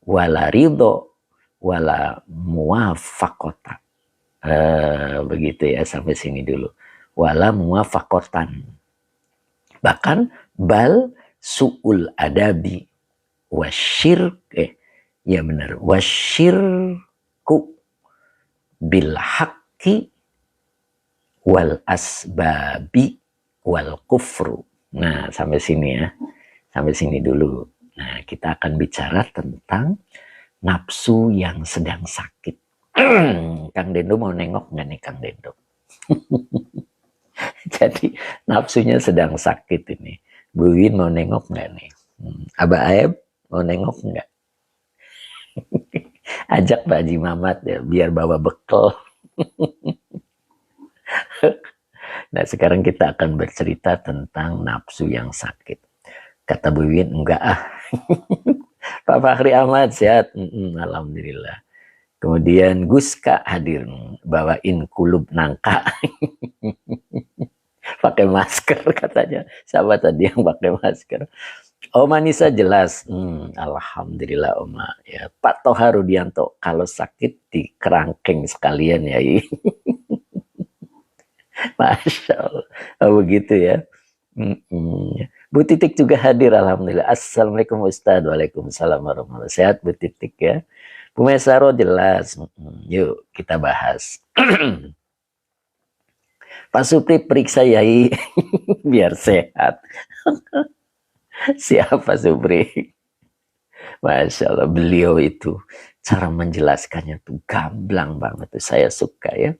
wala ridho wala muwafaqata. Begitu ya, sampai sini dulu. Wala muwafaqatan. Bahkan bal su'ul adabi wasyirk ya benar, wasyirku bil haqqi wal asbabi wal kufru. Nah, sampai sini ya. Sampai sini dulu. Nah, kita akan bicara tentang nafsu yang sedang sakit. Kang Dendo mau nengok nggak nih Kang Dendo? Jadi nafsunya sedang sakit ini. Bu Win mau nengok nggak nih? Abah Aeb mau nengok nggak? Ajak Pak Haji Mamat ya, biar bawa bekal. Nah, sekarang kita akan bercerita tentang nafsu yang sakit. Kata Bu Win, enggak ah. Pak Fahri Ahmad sehat. Alhamdulillah. Kemudian Guska hadir, bawain kulub nangka. Pakai masker katanya. Siapa tadi yang pakai masker? Oma Nisa jelas. Alhamdulillah Oma. Ya, Pak Toha Rudianto, kalau sakit di kerangkeng sekalian ya. Masya Allah. Oh, begitu ya. Bu Titik juga hadir, alhamdulillah. Assalamualaikum Ustaz. Waalaikumsalam warahmatullahi wabarakatuh. Sehat Bu Titik ya. Bu Mesaro jelas. Yuk kita bahas. Pak Supri periksa Yai biar sehat. Siapa Supri? Masya Allah, beliau itu cara menjelaskannya tuh gamblang banget. Saya suka ya.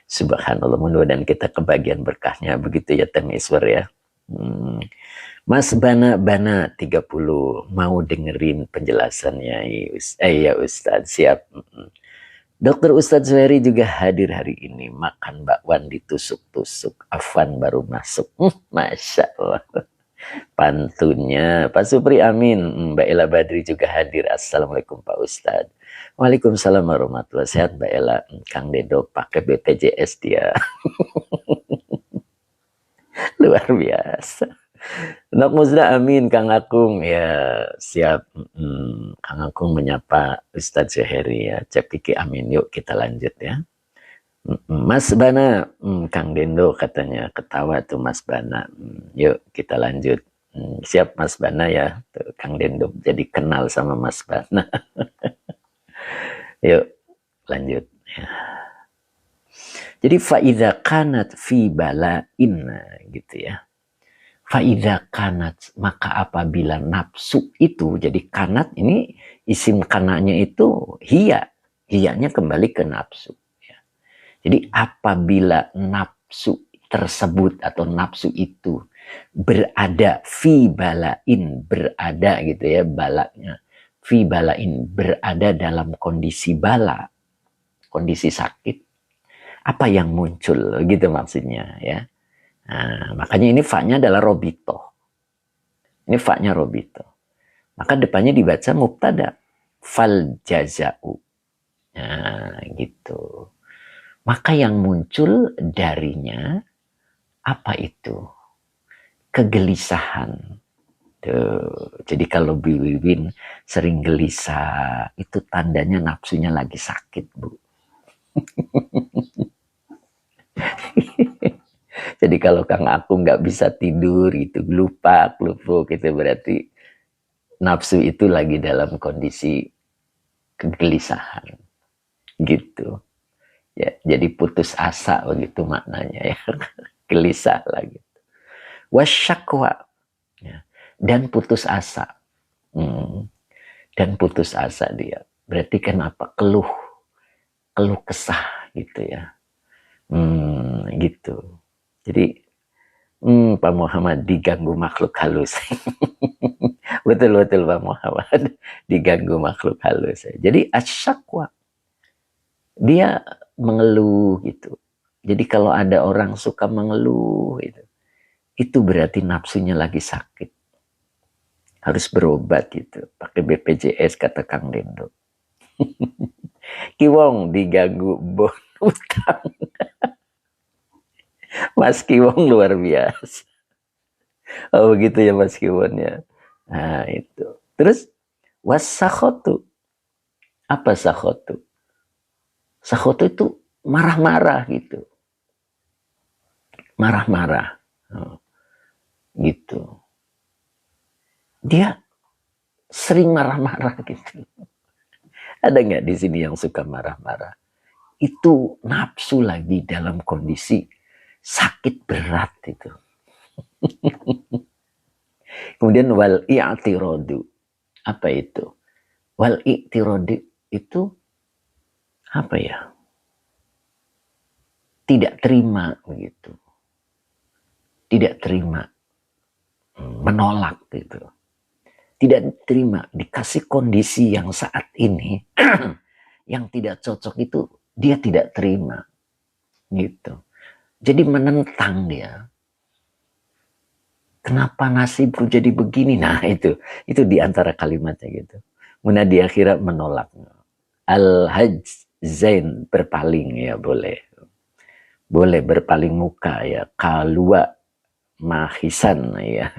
Subhanallah, mudah-mudahan kita kebagian berkahnya. Begitu ya Temiswer ya. Mas Bana 30 mau dengerin penjelasannya ya Ustadz, siap. Dokter Ustadz Zuhairi juga hadir hari ini. Makan bakwan ditusuk-tusuk, Afan baru masuk. Masya Allah, pantunnya Pak Supri, amin. Mbak Ella Badri juga hadir. Assalamualaikum Pak Ustadz. Waalaikumsalam warahmatullahi wabarakatuh. Sehat Mbak Ella. Kang Dedo pakai BPJS dia. Luar biasa. Nok Musda, amin. Kang Akung ya siap. Kang Akung menyapa Ustadz Zuhairi ya. Cepiki amin. Yuk kita lanjut ya. Mas Bana, Kang Dendo katanya ketawa tuh Mas Bana. Yuk kita lanjut. Siap Mas Bana ya. Tuh, Kang Dendo jadi kenal sama Mas Bana. Yuk lanjut ya. Jadi faidha kanat fi bala'in gitu ya. Faidha kanat, maka apabila nafsu itu, jadi kanat ini isim kananya itu hiyanya kembali ke nafsu. Ya. Jadi apabila nafsu tersebut atau nafsu itu berada fi balain, berada gitu ya balanya, fi balain berada dalam kondisi bala, kondisi sakit, apa yang muncul gitu maksudnya ya. Nah, makanya ini fa-nya adalah robito. Ini fa-nya robito. Maka depannya dibaca mubtada. Fal jaza'u. Nah, gitu. Maka yang muncul darinya apa itu? Kegelisahan. Tuh. Jadi kalau Bu Wiwin sering gelisah, itu tandanya nafsunya lagi sakit, Bu. Jadi kalau Kang aku nggak bisa tidur gitu, lupa, lupuk, itu berarti nafsu itu lagi dalam kondisi kegelisahan, gitu. Ya, jadi putus asa begitu maknanya ya, gelisah lagi. Wasyakwa, ya. Dan putus asa. Dan putus asa dia. Berarti kenapa? Keluh kesah gitu ya. Gitu. Jadi Pak Muhammad diganggu makhluk halus. Betul Pak Muhammad, diganggu makhluk halus. Jadi asyakwa, dia mengeluh gitu. Jadi kalau ada orang suka mengeluh itu berarti nafsunya lagi sakit. Harus berobat gitu. Pakai BPJS kata Kang Dendo. Kiwong diganggu bon utang. Mas Kiwong luar biasa. Oh begitu ya Mas Kiwon ya. Nah itu. Terus wasakhotu. Apa sakhotu? Sakhotu itu marah-marah gitu. Marah-marah. Gitu. Dia sering marah-marah gitu. Ada nggak di sini yang suka marah-marah? Itu nafsu lagi dalam kondisi sakit berat itu. Kemudian wal i'tiradu. Apa itu? Wal i'tiradu itu apa ya? Tidak terima begitu. Tidak terima. Menolak gitu. Tidak terima dikasih kondisi yang saat ini yang tidak cocok itu dia tidak terima gitu. Jadi menentang dia. Kenapa nasibku jadi begini? Nah itu di antara kalimatnya gitu. Kemudian di akhirat menolak. Al-hajj zain, berpaling ya boleh. Boleh berpaling muka ya. Kalua mahisan ya.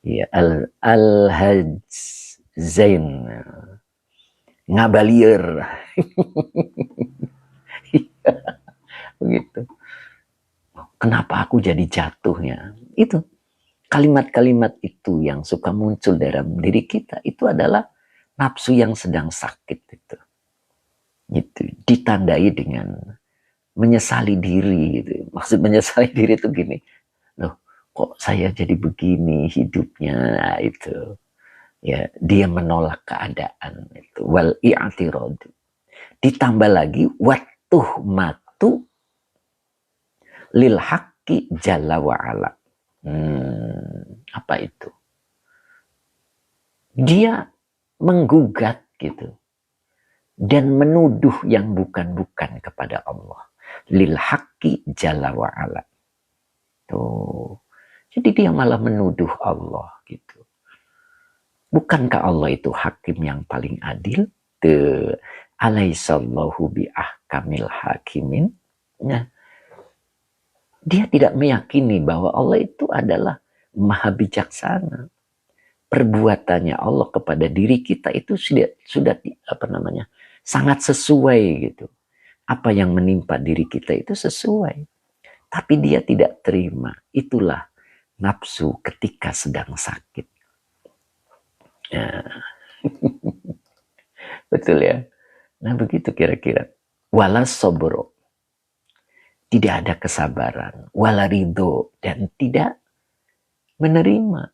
Ya al-hajj zain. Ngabalier. Begitu. Kenapa aku jadi jatuhnya? Itu kalimat-kalimat itu yang suka muncul dalam diri kita itu adalah nafsu yang sedang sakit itu. Gitu. Ditandai dengan menyesali diri gitu. Maksud menyesali diri itu gini. Loh, kok saya jadi begini hidupnya itu. Ya, dia menolak keadaan itu. Wal i'tirad. Ditambah lagi watuhmatu lil haqqi jalla wa ala. Apa itu? Dia menggugat gitu dan menuduh yang bukan-bukan kepada Allah. Lil haqqi jalla wa ala. Tuh. Jadi dia malah menuduh Allah gitu. Bukankah Allah itu hakim yang paling adil? Alaihissallahu bi ahkamil hakimin. Nah, dia tidak meyakini bahwa Allah itu adalah maha bijaksana. Perbuatannya Allah kepada diri kita itu sudah sangat sesuai gitu. Apa yang menimpa diri kita itu sesuai. Tapi dia tidak terima. Itulah nafsu ketika sedang sakit. Ya. Betul ya. Nah begitu kira-kira. Wala sobro. Tidak ada kesabaran. Wala ridho. Dan tidak menerima.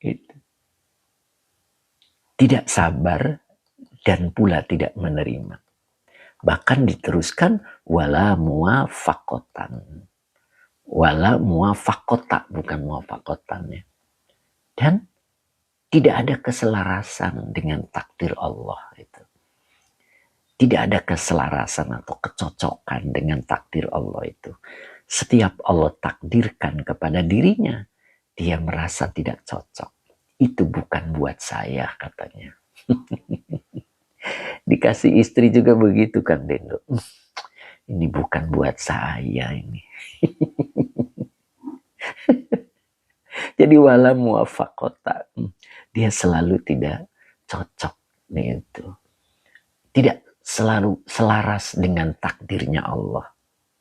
Gitu. Tidak sabar dan pula tidak menerima. Bahkan diteruskan wala muwafakotan. Wala muwafakota, bukan muwafakotan ya. Dan tidak ada keselarasan dengan takdir Allah itu. Tidak ada keselarasan atau kecocokan dengan takdir Allah itu. Setiap Allah takdirkan kepada dirinya, dia merasa tidak cocok. Itu bukan buat saya katanya. Dikasih istri juga begitu Kang Dendo. Ini bukan buat saya ini. Jadi wala muwafaqata, dia selalu tidak cocok itu. Tidak selalu selaras dengan takdirnya Allah.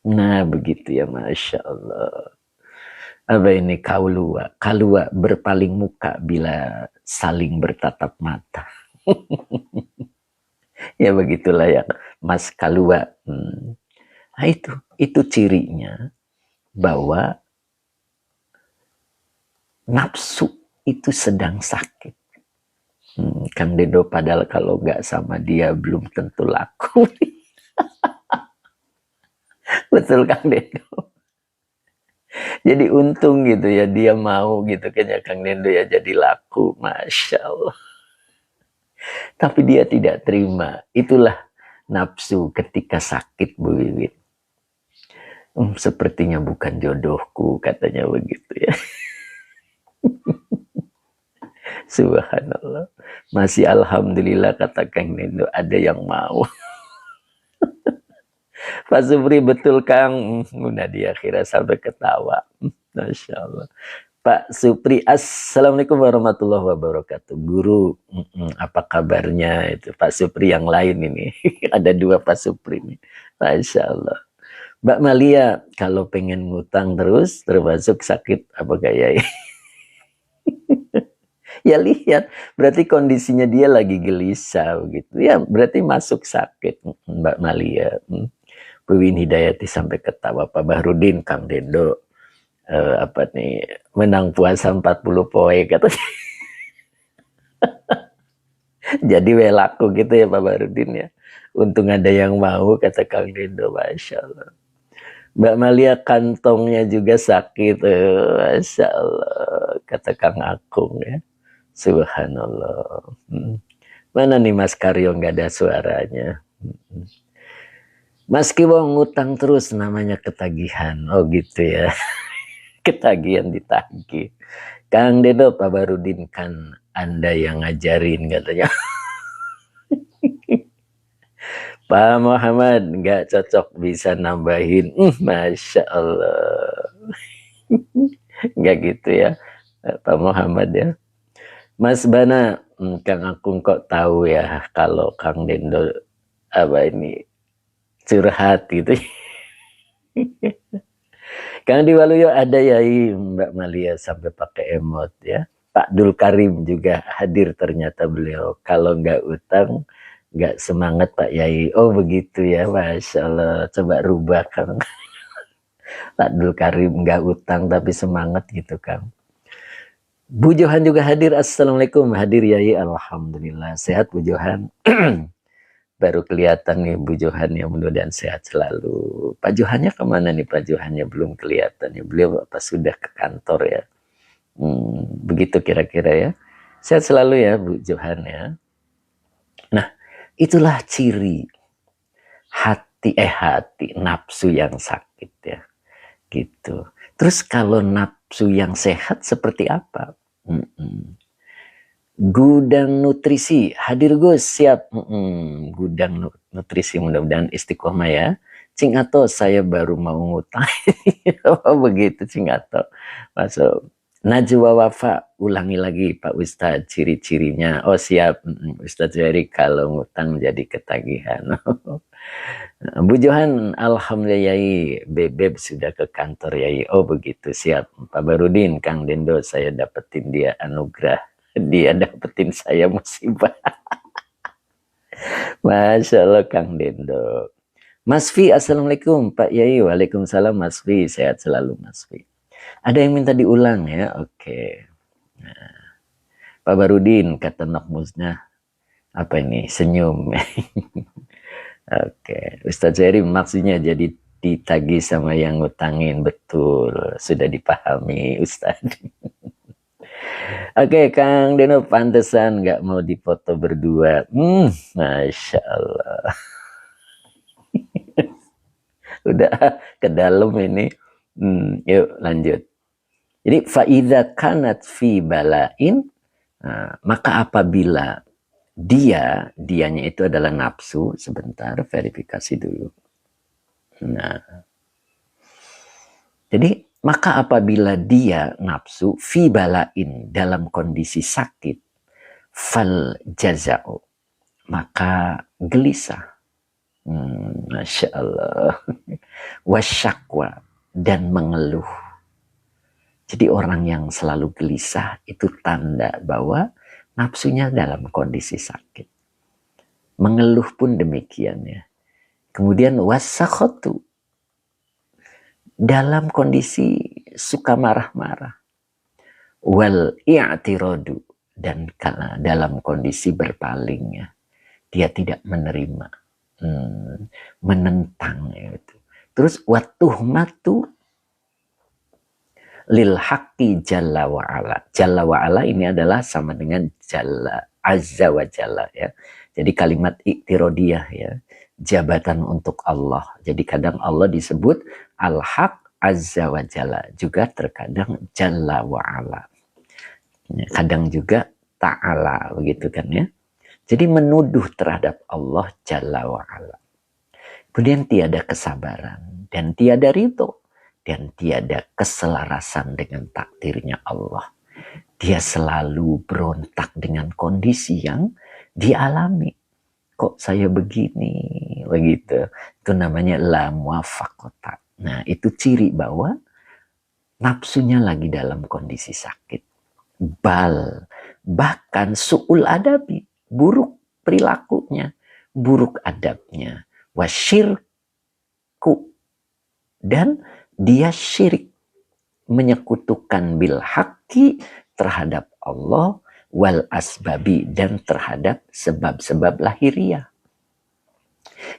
Nah begitu ya, Masya Allah. Apa ini kalua berpaling muka bila saling bertatap mata. Ya begitulah ya Mas Kalua. Nah itu cirinya bahwa nafsu itu sedang sakit. Kang Dedo padahal kalau nggak sama dia belum tentu laku. Betul Kang Dedo. Jadi untung gitu ya dia mau gitu kayaknya Kang Dedo ya jadi laku, Masya Allah. Tapi dia tidak terima. Itulah nafsu ketika sakit, Bu Wiwit. Sepertinya bukan jodohku, katanya begitu ya. Subhanallah. Masih alhamdulillah kata Kang Dedo ada yang mau. Pak Supri betul Kang. Udah dia kira sampai ketawa. Masya Allah. Pak Supri, assalamualaikum warahmatullahi wabarakatuh. Guru, apa kabarnya itu Pak Supri yang lain ini? Ada dua Pak Supri ini. Masya Allah. Mbak Malia, kalau pengen ngutang terus, termasuk sakit apa gaya? Ya lihat, berarti kondisinya dia lagi gelisah begitu. Ya berarti masuk sakit, Mbak Malia. Bu Win Hidayati sampai ketawa. Pak Bahrudin, Kang Dedo. Apa nih menang puasa 40 poin katanya. Jadi laku gitu ya Pak Barudin ya. Untung ada yang mau kata Kang Dedo, Masya Allah. Mbak Malia kantongnya juga sakit, Masya Allah kata Kang Akung ya. Subhanallah. Mana nih Mas Karyo nggak ada suaranya. Mas Kiwo ngutang terus namanya ketagihan. Oh gitu ya. Ketagihan ditagih. Kang Dedo, Pak Barudin kan Anda yang ngajarin katanya. Pak Muhammad nggak cocok bisa nambahin. Masya Allah. Nggak gitu ya Pak Muhammad ya. Mas Bana, Kang Akung kok tahu ya kalau Kang Dedo apa ini curhat gitu. Kang Diwaluyo ada ya Mbak Malia sampai pakai emot ya. Pak Dul Karim juga hadir ternyata beliau. Kalau nggak utang, nggak semangat Pak Yai. Oh begitu ya, Masya Allah. Coba rubah Kang. Pak Dul Karim nggak utang tapi semangat gitu Kang. Bu Johan juga hadir. Assalamualaikum. Hadir Yai. Alhamdulillah. Sehat Bu Johan. Baru kelihatan nih Bu Johan ya, mudah-mudahan sehat selalu. Pak Johannya kemana nih Pak Johannya belum kelihatan ya. Beliau apa sudah ke kantor ya. Begitu kira-kira ya. Sehat selalu ya Bu Johan ya. Nah itulah ciri hati nafsu yang sakit ya. Gitu. Terus kalau nafsu yang sehat seperti apa? Gudang nutrisi hadir Gus, siap. Gudang nutrisi mudah-mudahan istiqomah ya. Cing Ato, saya baru mau ngutang. Oh begitu Cing Ato. Masuk. Najwa Wafa, ulangi lagi Pak Ustadz ciri-cirinya. Oh siap Ustadz Ferry, kalau ngutang jadi ketagihan. Bu Johan, alhamdulillah Yai, Bebeb sudah ke kantor Yai. Oh begitu, siap. Pak Barudin, Kang Dendo, saya dapetin dia anugerah. Dia dapetin saya musibah. Masya Allah Kang Dendo. Mas Fi, assalamualaikum Pak Yai. Waalaikumsalam Mas Fi, sehat selalu Mas Fi. Ada yang minta diulang ya, oke. Nah, Pak Barudin kata Nok Musnah, apa ini senyum. Oke, Ustadz Zeri maksudnya jadi ditagih sama yang ngutangin, betul, sudah dipahami Ustadz. Oke, Kang Deno pantesan nggak mau dipoto berdua. Masya Allah. Udah ke dalam ini. Yuk lanjut. Jadi faida kanat fi balain, maka apabila dianya itu adalah nafsu, sebentar verifikasi dulu. Nah, jadi maka apabila dia nafsu fi balain dalam kondisi sakit, fal jaza'u, maka gelisah. Masya Allah. Wasyakwa, dan mengeluh. Jadi orang yang selalu gelisah itu tanda bahwa nafsunya dalam kondisi sakit. Mengeluh pun demikian ya. Kemudian wasakhotu, dalam kondisi suka marah-marah. Wal i'tiradu, dan dalam kondisi berpalingnya. Dia tidak menerima, menentang itu. Terus watuhmatu lil haqqi jalla wa'ala. Jalla wa'ala ini adalah sama dengan jalla azza wa jalla ya. Jadi kalimat iktirodiyah ya, jabatan untuk Allah. Jadi kadang Allah disebut al-haq azza wa jalla, juga terkadang jalla wa'ala. Kadang juga ta'ala, begitu kan ya. Jadi menuduh terhadap Allah jalla wa'ala. Kemudian tiada kesabaran dan tiada ridho dan tiada keselarasan dengan takdirnya Allah. Dia selalu berontak dengan kondisi yang dialami. Kok saya begini, begitu. Itu namanya la muwafaqata. Nah, itu ciri bahwa nafsunya lagi dalam kondisi sakit. Bahkan su'ul adabi, buruk perilakunya, buruk adabnya. Wasyirku, dan dia syirik, menyekutukan bil haqqi terhadap Allah, wal asbabi, dan terhadap sebab-sebab lahiriah.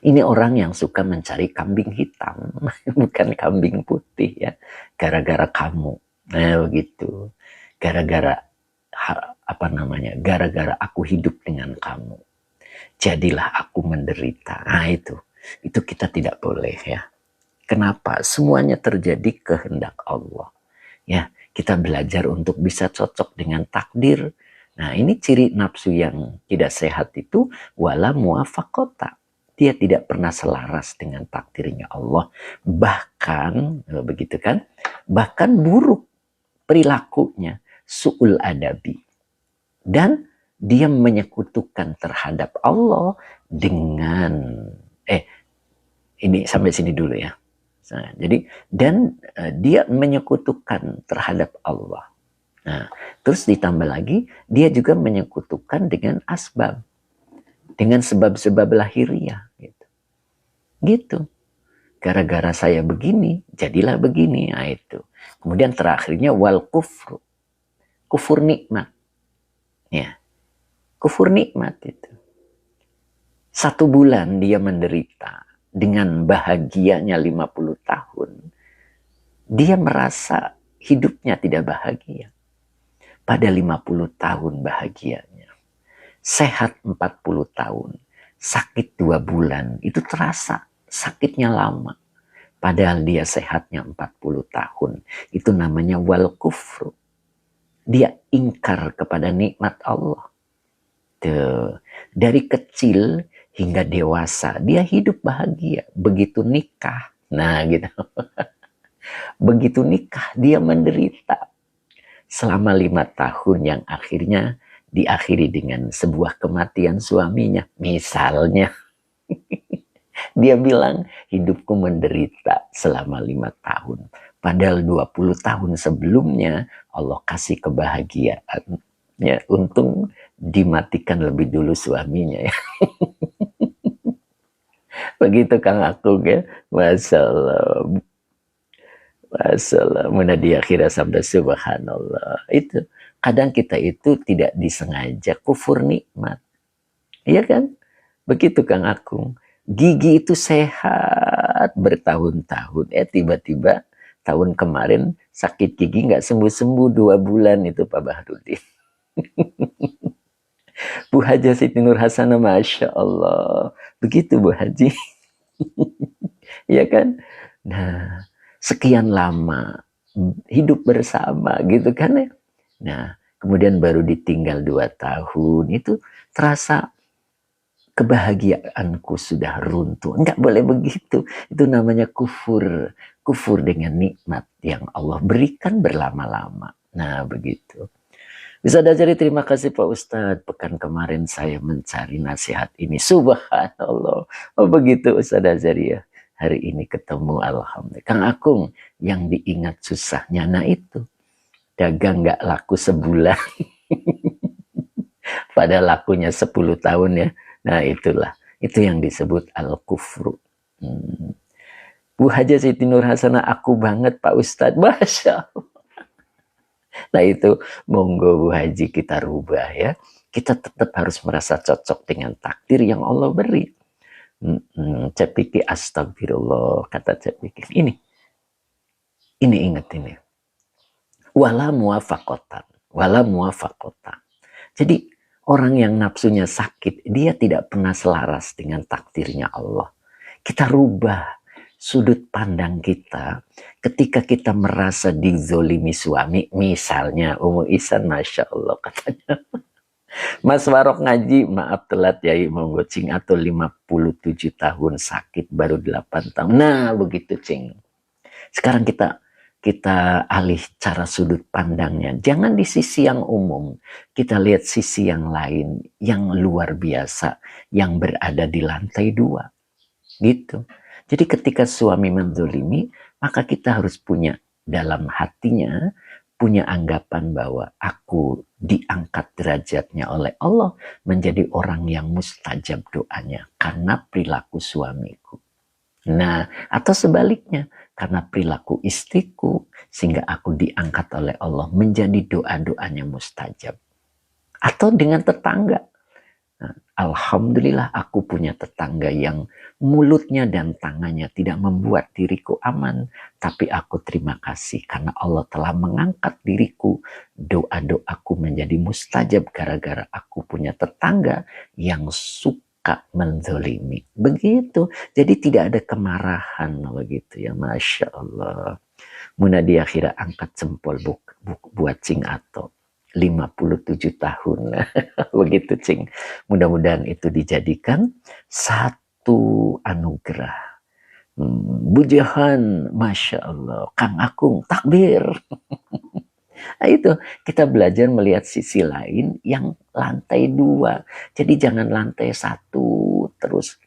Ini orang yang suka mencari kambing hitam, bukan kambing putih ya. Gara-gara kamu, nah begitu. Gara-gara gara-gara aku hidup dengan kamu, jadilah aku menderita. Nah itu kita tidak boleh ya. Kenapa? Semuanya terjadi kehendak Allah. Ya, kita belajar untuk bisa cocok dengan takdir. Nah, ini ciri nafsu yang tidak sehat itu wala muwafaqata. Dia tidak pernah selaras dengan takdirnya Allah. Bahkan, begitu kan? Bahkan buruk perilakunya, su'ul adabi. Dan dia menyekutukan terhadap Allah dengan ini sampai sini dulu ya. Nah, jadi dan dia menyekutukan terhadap Allah. Nah, terus ditambah lagi dia juga menyekutukan dengan asbab, dengan sebab-sebab lahiriah gitu. Gitu. Gara-gara saya begini, jadilah begini. Nah, itu. Kemudian terakhirnya wal kufru. Kufur nikmat. Ya. Kufur nikmat itu. 1 bulan dia menderita dengan bahagianya 50 tahun. Dia merasa hidupnya tidak bahagia. Pada 50 tahun bahagianya. Sehat 40 tahun. Sakit 2 bulan. Itu terasa sakitnya lama. Padahal dia sehatnya 40 tahun. Itu namanya wal kufru. Dia ingkar kepada nikmat Allah. Tuh. Dari kecil hingga dewasa dia hidup bahagia. Begitu nikah, nah gitu. Begitu nikah dia menderita selama 5 tahun yang akhirnya diakhiri dengan sebuah kematian suaminya. Misalnya dia bilang hidupku menderita selama 5 tahun. Padahal 20 tahun sebelumnya Allah kasih kebahagiaan. Ya, untung dimatikan lebih dulu suaminya ya. Begitu Kang Akung ya. Masalah. Masalah. Munadi akhirah sampai subhanallah. Itu. Kadang kita itu tidak disengaja kufur nikmat. Iya kan? Begitu Kang Akung. Gigi itu sehat bertahun-tahun. Tiba-tiba tahun kemarin sakit gigi nggak sembuh-sembuh 2 bulan itu Pak Bahrudin. Bu Haji Siti Nur Hasanah, Masya Allah. Begitu Bu Haji. Iya kan? Nah, sekian lama hidup bersama gitu kan ya. Nah, kemudian baru ditinggal 2 tahun. Itu terasa kebahagiaanku sudah runtuh. Enggak boleh begitu. Itu namanya kufur. Kufur dengan nikmat yang Allah berikan berlama-lama. Nah, begitu. Bisa Azari, terima kasih Pak Ustadz. Pekan kemarin saya mencari nasihat ini. Subhanallah. Oh begitu Ustadz Azari ya. Hari ini ketemu, alhamdulillah. Kang Akung, yang diingat susahnya, nah itu. Dagang nggak laku sebulan. Padahal lakunya 10 tahun ya. Nah itulah. Itu yang disebut al-kufru. Bu Haja Siti Nur Hasanah, aku banget Pak Ustadz. Masya Allah. Nah itu monggo Bu Haji kita rubah ya. Kita tetap harus merasa cocok dengan takdir yang Allah beri. Cepiki astagfirullah, kata Cepiki. Ini ingat ini. Wala muwafakotan. Wala muwafakotan. Jadi orang yang nafsunya sakit, dia tidak pernah selaras dengan takdirnya Allah. Kita rubah sudut pandang kita ketika kita merasa dizolimi suami. Misalnya Umu Isan, Masya Allah katanya, Mas Warok ngaji, maaf telat ya, monggo Cing, atau 57 tahun sakit baru 8 tahun. Nah begitu Cing. Sekarang kita alih cara sudut pandangnya. Jangan di sisi yang umum. Kita lihat sisi yang lain, yang luar biasa, yang berada di lantai 2. Gitu. Jadi ketika suami menzolimi, maka kita harus punya dalam hatinya, punya anggapan bahwa aku diangkat derajatnya oleh Allah menjadi orang yang mustajab doanya karena perilaku suamiku. Nah, atau sebaliknya, karena perilaku istriku sehingga aku diangkat oleh Allah menjadi doa-doanya mustajab. Atau dengan tetangga. Nah, alhamdulillah aku punya tetangga yang mulutnya dan tangannya tidak membuat diriku aman, tapi aku terima kasih karena Allah telah mengangkat diriku, doa-doaku menjadi mustajab gara-gara aku punya tetangga yang suka menzolimi. Begitu, jadi tidak ada kemarahan begitu ya, Masya Allah. Munadi akhirnya angkat jempol buat Cing Ato. 57 tahun. Begitu Cing. Mudah-mudahan itu dijadikan satu anugerah. Bujahan, Masya Allah. Kang Akung, takbir. Nah itu, kita belajar melihat sisi lain yang lantai 2. Jadi jangan lantai 1 terus.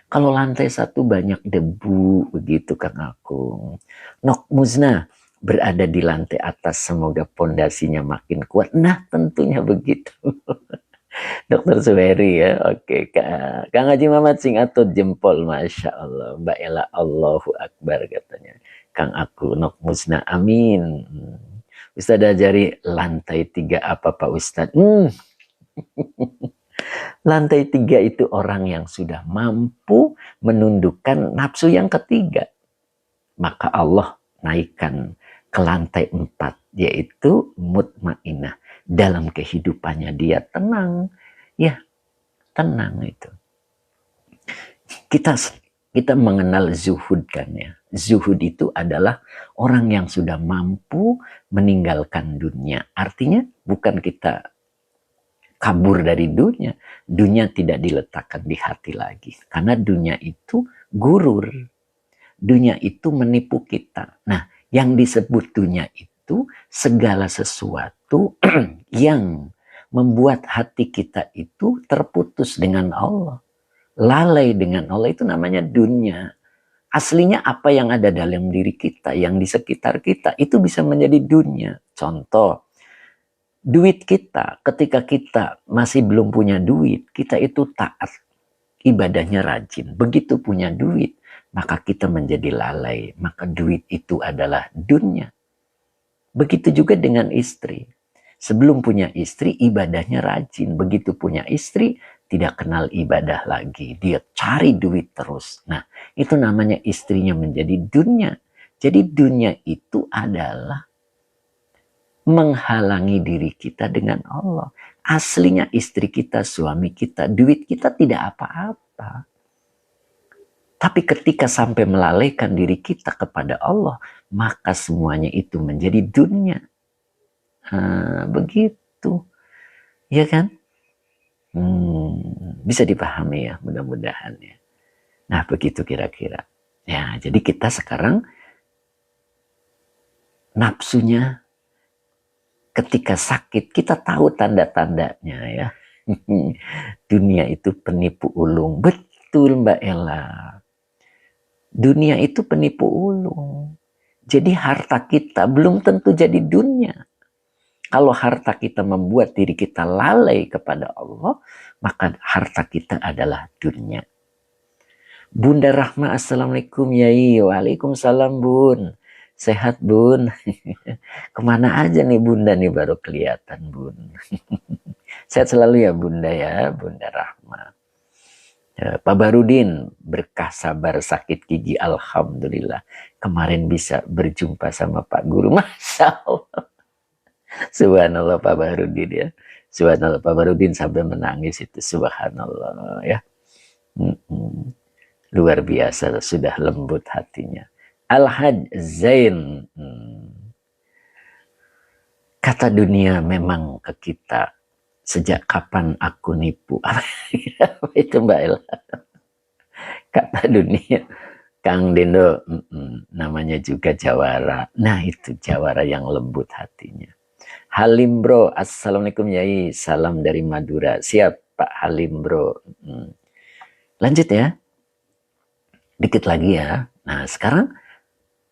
Kalau lantai 1 banyak debu, begitu Kang Akung. Nok Muzna berada di lantai atas, semoga pondasinya makin kuat. Nah tentunya begitu. Dokter Suheri ya, oke. Kang Haji Muhammad Sing atau jempol, Masya Allah. Mbak Ella, Allahu Akbar katanya. Kang aku, Nok Musna, amin. Ustadz ajari lantai 3 apa Pak Ustadz? Lantai 3 itu orang yang sudah mampu menundukkan nafsu yang ketiga. Maka Allah naikkan ke lantai 4, yaitu mutmainah. Dalam kehidupannya dia tenang. Ya, tenang itu. Kita mengenal zuhud kan ya. Zuhud itu adalah orang yang sudah mampu meninggalkan dunia. Artinya bukan kita kabur dari dunia. Dunia tidak diletakkan di hati lagi. Karena dunia itu gurur. Dunia itu menipu kita. Nah, yang disebut dunia itu segala sesuatu yang membuat hati kita itu terputus dengan Allah. Lalai dengan Allah, itu namanya dunia. Aslinya apa yang ada dalam diri kita, yang di sekitar kita, itu bisa menjadi dunia. Contoh, duit kita, ketika kita masih belum punya duit, kita itu taat, ibadahnya rajin. Begitu punya duit, maka kita menjadi lalai. Maka duit itu adalah dunia. Begitu juga dengan istri. Sebelum punya istri, ibadahnya rajin. Begitu punya istri, tidak kenal ibadah lagi. Dia cari duit terus. Nah, itu namanya istrinya menjadi dunia. Jadi dunia itu adalah menghalangi diri kita dengan Allah. Aslinya istri kita, suami kita, duit kita tidak apa-apa. Tapi ketika sampai melalaikan diri kita kepada Allah, maka semuanya itu menjadi dunia. Begitu. Ya kan? Bisa dipahami ya, mudah-mudahan ya. Nah, begitu kira-kira. Ya, jadi kita sekarang nafsunya ketika sakit, kita tahu tanda-tandanya ya. Dunia itu penipu ulung. Betul Mbak Ella. Dunia itu penipu ulung. Jadi harta kita belum tentu jadi dunia. Kalau harta kita membuat diri kita lalai kepada Allah, maka harta kita adalah dunia. Bunda Rahma, Assalamualaikum Yai. Waalaikumsalam Bun. Sehat Bun. Kemana aja nih Bunda nih baru kelihatan Bun. Sehat selalu ya Bunda ya, Bunda Rahma. Ya, Pak Barudin, berkah sabar sakit gigi, alhamdulillah. Kemarin bisa berjumpa sama Pak Guru, Masya Allah. Subhanallah Pak Barudin ya. Subhanallah Pak Barudin sampai menangis itu, subhanallah ya. Luar biasa, sudah lembut hatinya. Al-Haj Zain, kata dunia memang ke kita, sejak kapan aku nipu? Apa itu Mbak Ella? Kata dunia, Kang Dendo, namanya juga jawara. Nah itu jawara yang lembut hatinya. Halim Bro, Assalamualaikum Yai, salam dari Madura. Siap Pak Halim Bro. Lanjut ya, dikit lagi ya. Nah sekarang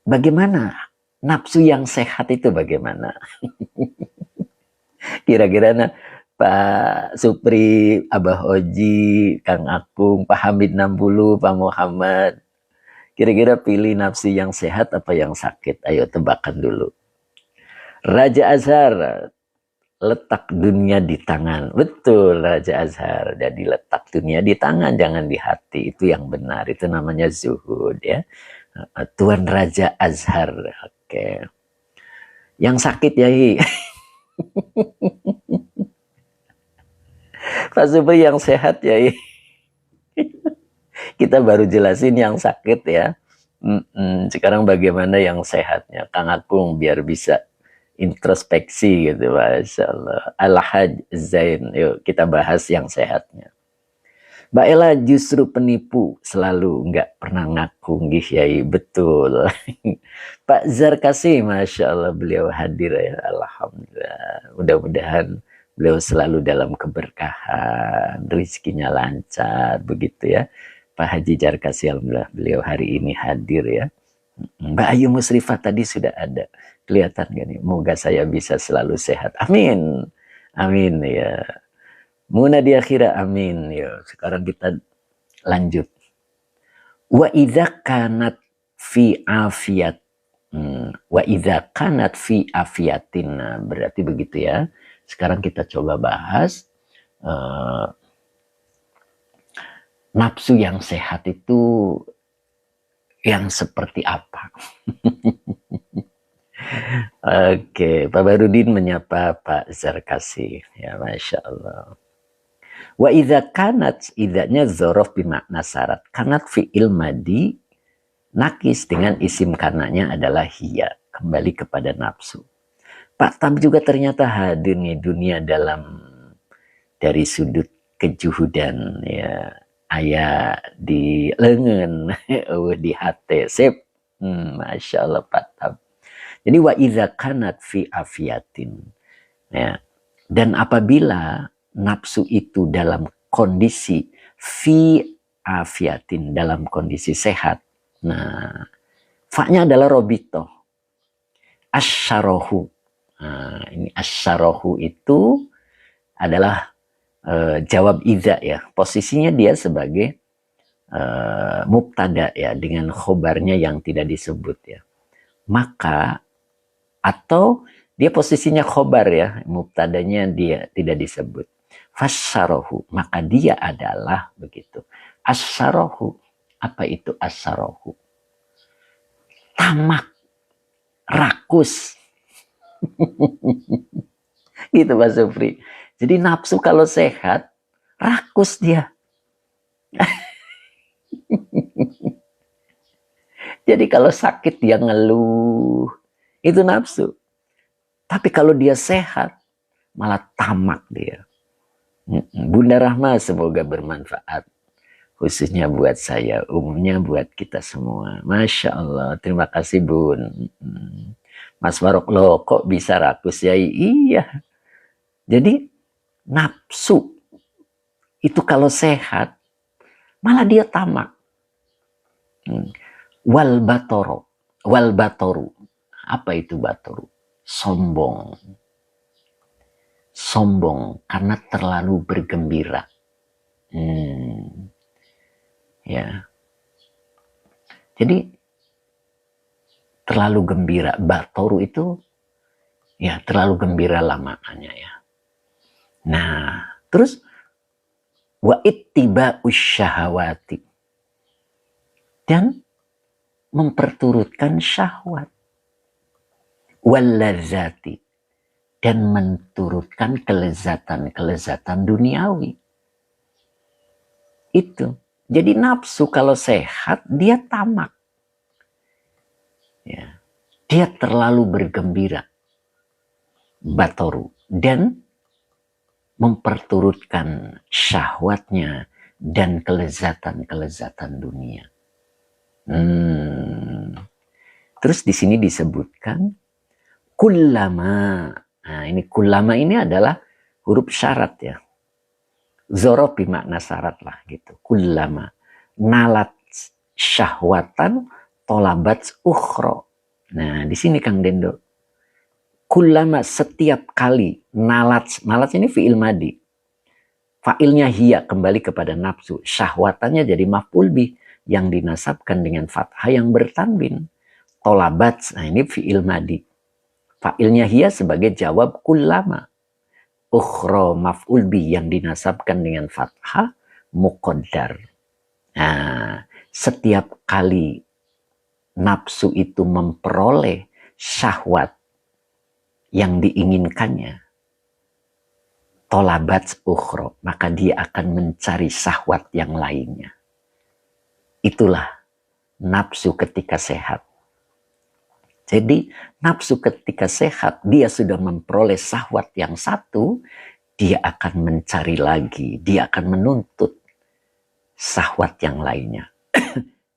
bagaimana nafsu yang sehat itu bagaimana? Kira-kira nah, Pak Supri, Abah Oji, Kang Akung, Pak Hamid 60, Pak Muhammad. Kira-kira pilih nafsu yang sehat apa yang sakit? Ayo tebakan dulu. Raja Azhar, letak dunia di tangan. Betul Raja Azhar. Jadi letak dunia di tangan, jangan di hati. Itu yang benar. Itu namanya zuhud ya. Tuan Raja Azhar. Oke. Yang sakit ya Pak Supri yang sehat ya Kita baru jelasin yang sakit ya. Sekarang bagaimana yang sehatnya Kang Akung biar bisa introspeksi gitu, Masya Allah. Al-Haj Zain, yuk kita bahas yang sehatnya. Mbak Ella justru penipu, selalu nggak pernah ngaku Yai. Betul. Pak Zarkasi, Masya Allah beliau hadir ya, alhamdulillah. Mudah-mudahan beliau selalu dalam keberkahan, rezekinya lancar, begitu ya. Pak Haji Zarkasi, alhamdulillah beliau hari ini hadir ya. Mbak Ayu Musrifah tadi sudah ada. Kelihatan gak nih? Moga saya bisa selalu sehat. Amin. Amin ya. Muna di akhirah amin. Ya. Sekarang kita lanjut. Wa idza kanat fi afiat. Wa idza kanat fi afiatin. Nah, berarti begitu ya. Sekarang kita coba bahas nafsu yang sehat itu yang seperti apa? Oke, Pak Barudin menyapa Pak Zarkasi. Ya, Masya Allah. Wa idza kanat, idzanya dzaraf bimakna syarat. Kanat fi'il madi nakis dengan isim kananya adalah hiya. Kembali kepada nafsu. Pak Tam juga ternyata hadir nih dunia dalam dari sudut kejuhudan ya. Ayah di lengan, di hati, sip. Masya Allah Pak Tam. Jadi wa idza kanat fi afiatin. Ya. Dan apabila nafsu itu dalam kondisi fi afiatin, dalam kondisi sehat. Nah, fa-nya adalah robito. Asyarohu. Nah, ini asyarohu itu adalah jawab idza ya. Posisinya dia sebagai mubtada ya, dengan khobarnya yang tidak disebut ya. Maka atau dia posisinya khobar ya, mubtadanya dia tidak disebut. Fasyarohu, maka dia adalah begitu. Asyarohu, apa itu asyarohu? Tamak, rakus. Gitu Pak Supri. Jadi nafsu kalau sehat, rakus dia. Jadi kalau sakit dia ngeluh, itu nafsu. Tapi kalau dia sehat, malah tamak dia. Bunda Rahma, semoga bermanfaat. Khususnya buat saya, umumnya buat kita semua. Masya Allah, terima kasih Bun. Mas Warok, loh kok bisa rakus ya? Iya, jadi nafsu itu kalau sehat, malah dia tamak. Wal batoro, wal batoru. Apa itu batoru? Sombong. Sombong karena terlalu bergembira. Ya. Jadi terlalu gembira. Batoru itu ya terlalu gembira lah maknanya ya. Nah, terus wa ittiba'us syahawati. Dan memperturutkan syahwat. Walladzati. Dan menturutkan kelezatan duniawi. Itu. Jadi nafsu kalau sehat, dia tamak. Ya. Dia terlalu bergembira. Batoru. Dan memperturutkan syahwatnya dan kelezatan dunia. Terus di sini disebutkan kullama. Nah, ini kullama ini adalah huruf syarat ya. Zorob makna syarat lah gitu. Kullama nalat syahwatan tolabat ukhro. Nah, di sini Kang Dendo. Kullama setiap kali nalat ini fi'il madi. Fa'ilnya hiya kembali kepada nafsu. Syahwatannya jadi maf'ul bih yang dinasabkan dengan fathah yang bertanwin. Tolabat, nah ini fi'il madi. Fa'ilnya hiya sebagai jawab kullama. Ukhro maf'ul bih yang dinasabkan dengan fathah muqaddar. Nah, setiap kali nafsu itu memperoleh syahwat yang diinginkannya, tolabat ukhro, maka dia akan mencari syahwat yang lainnya. Itulah nafsu ketika sehat. Jadi nafsu ketika sehat, dia sudah memperoleh syahwat yang satu, dia akan mencari lagi, dia akan menuntut syahwat yang lainnya.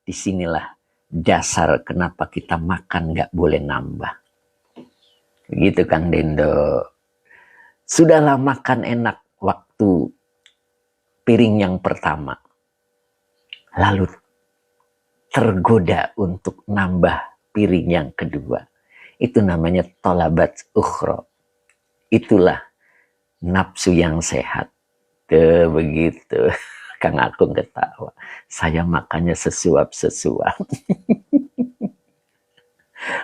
Disinilah dasar kenapa kita makan gak boleh nambah. Begitu Kang Dendo. Sudahlah makan enak waktu piring yang pertama. Lalu tergoda untuk nambah piring yang kedua. Itu namanya tolabat ukhro. Itulah nafsu yang sehat. Tuh, begitu. Kang Akung ketawa. Saya makannya sesuap-sesuap.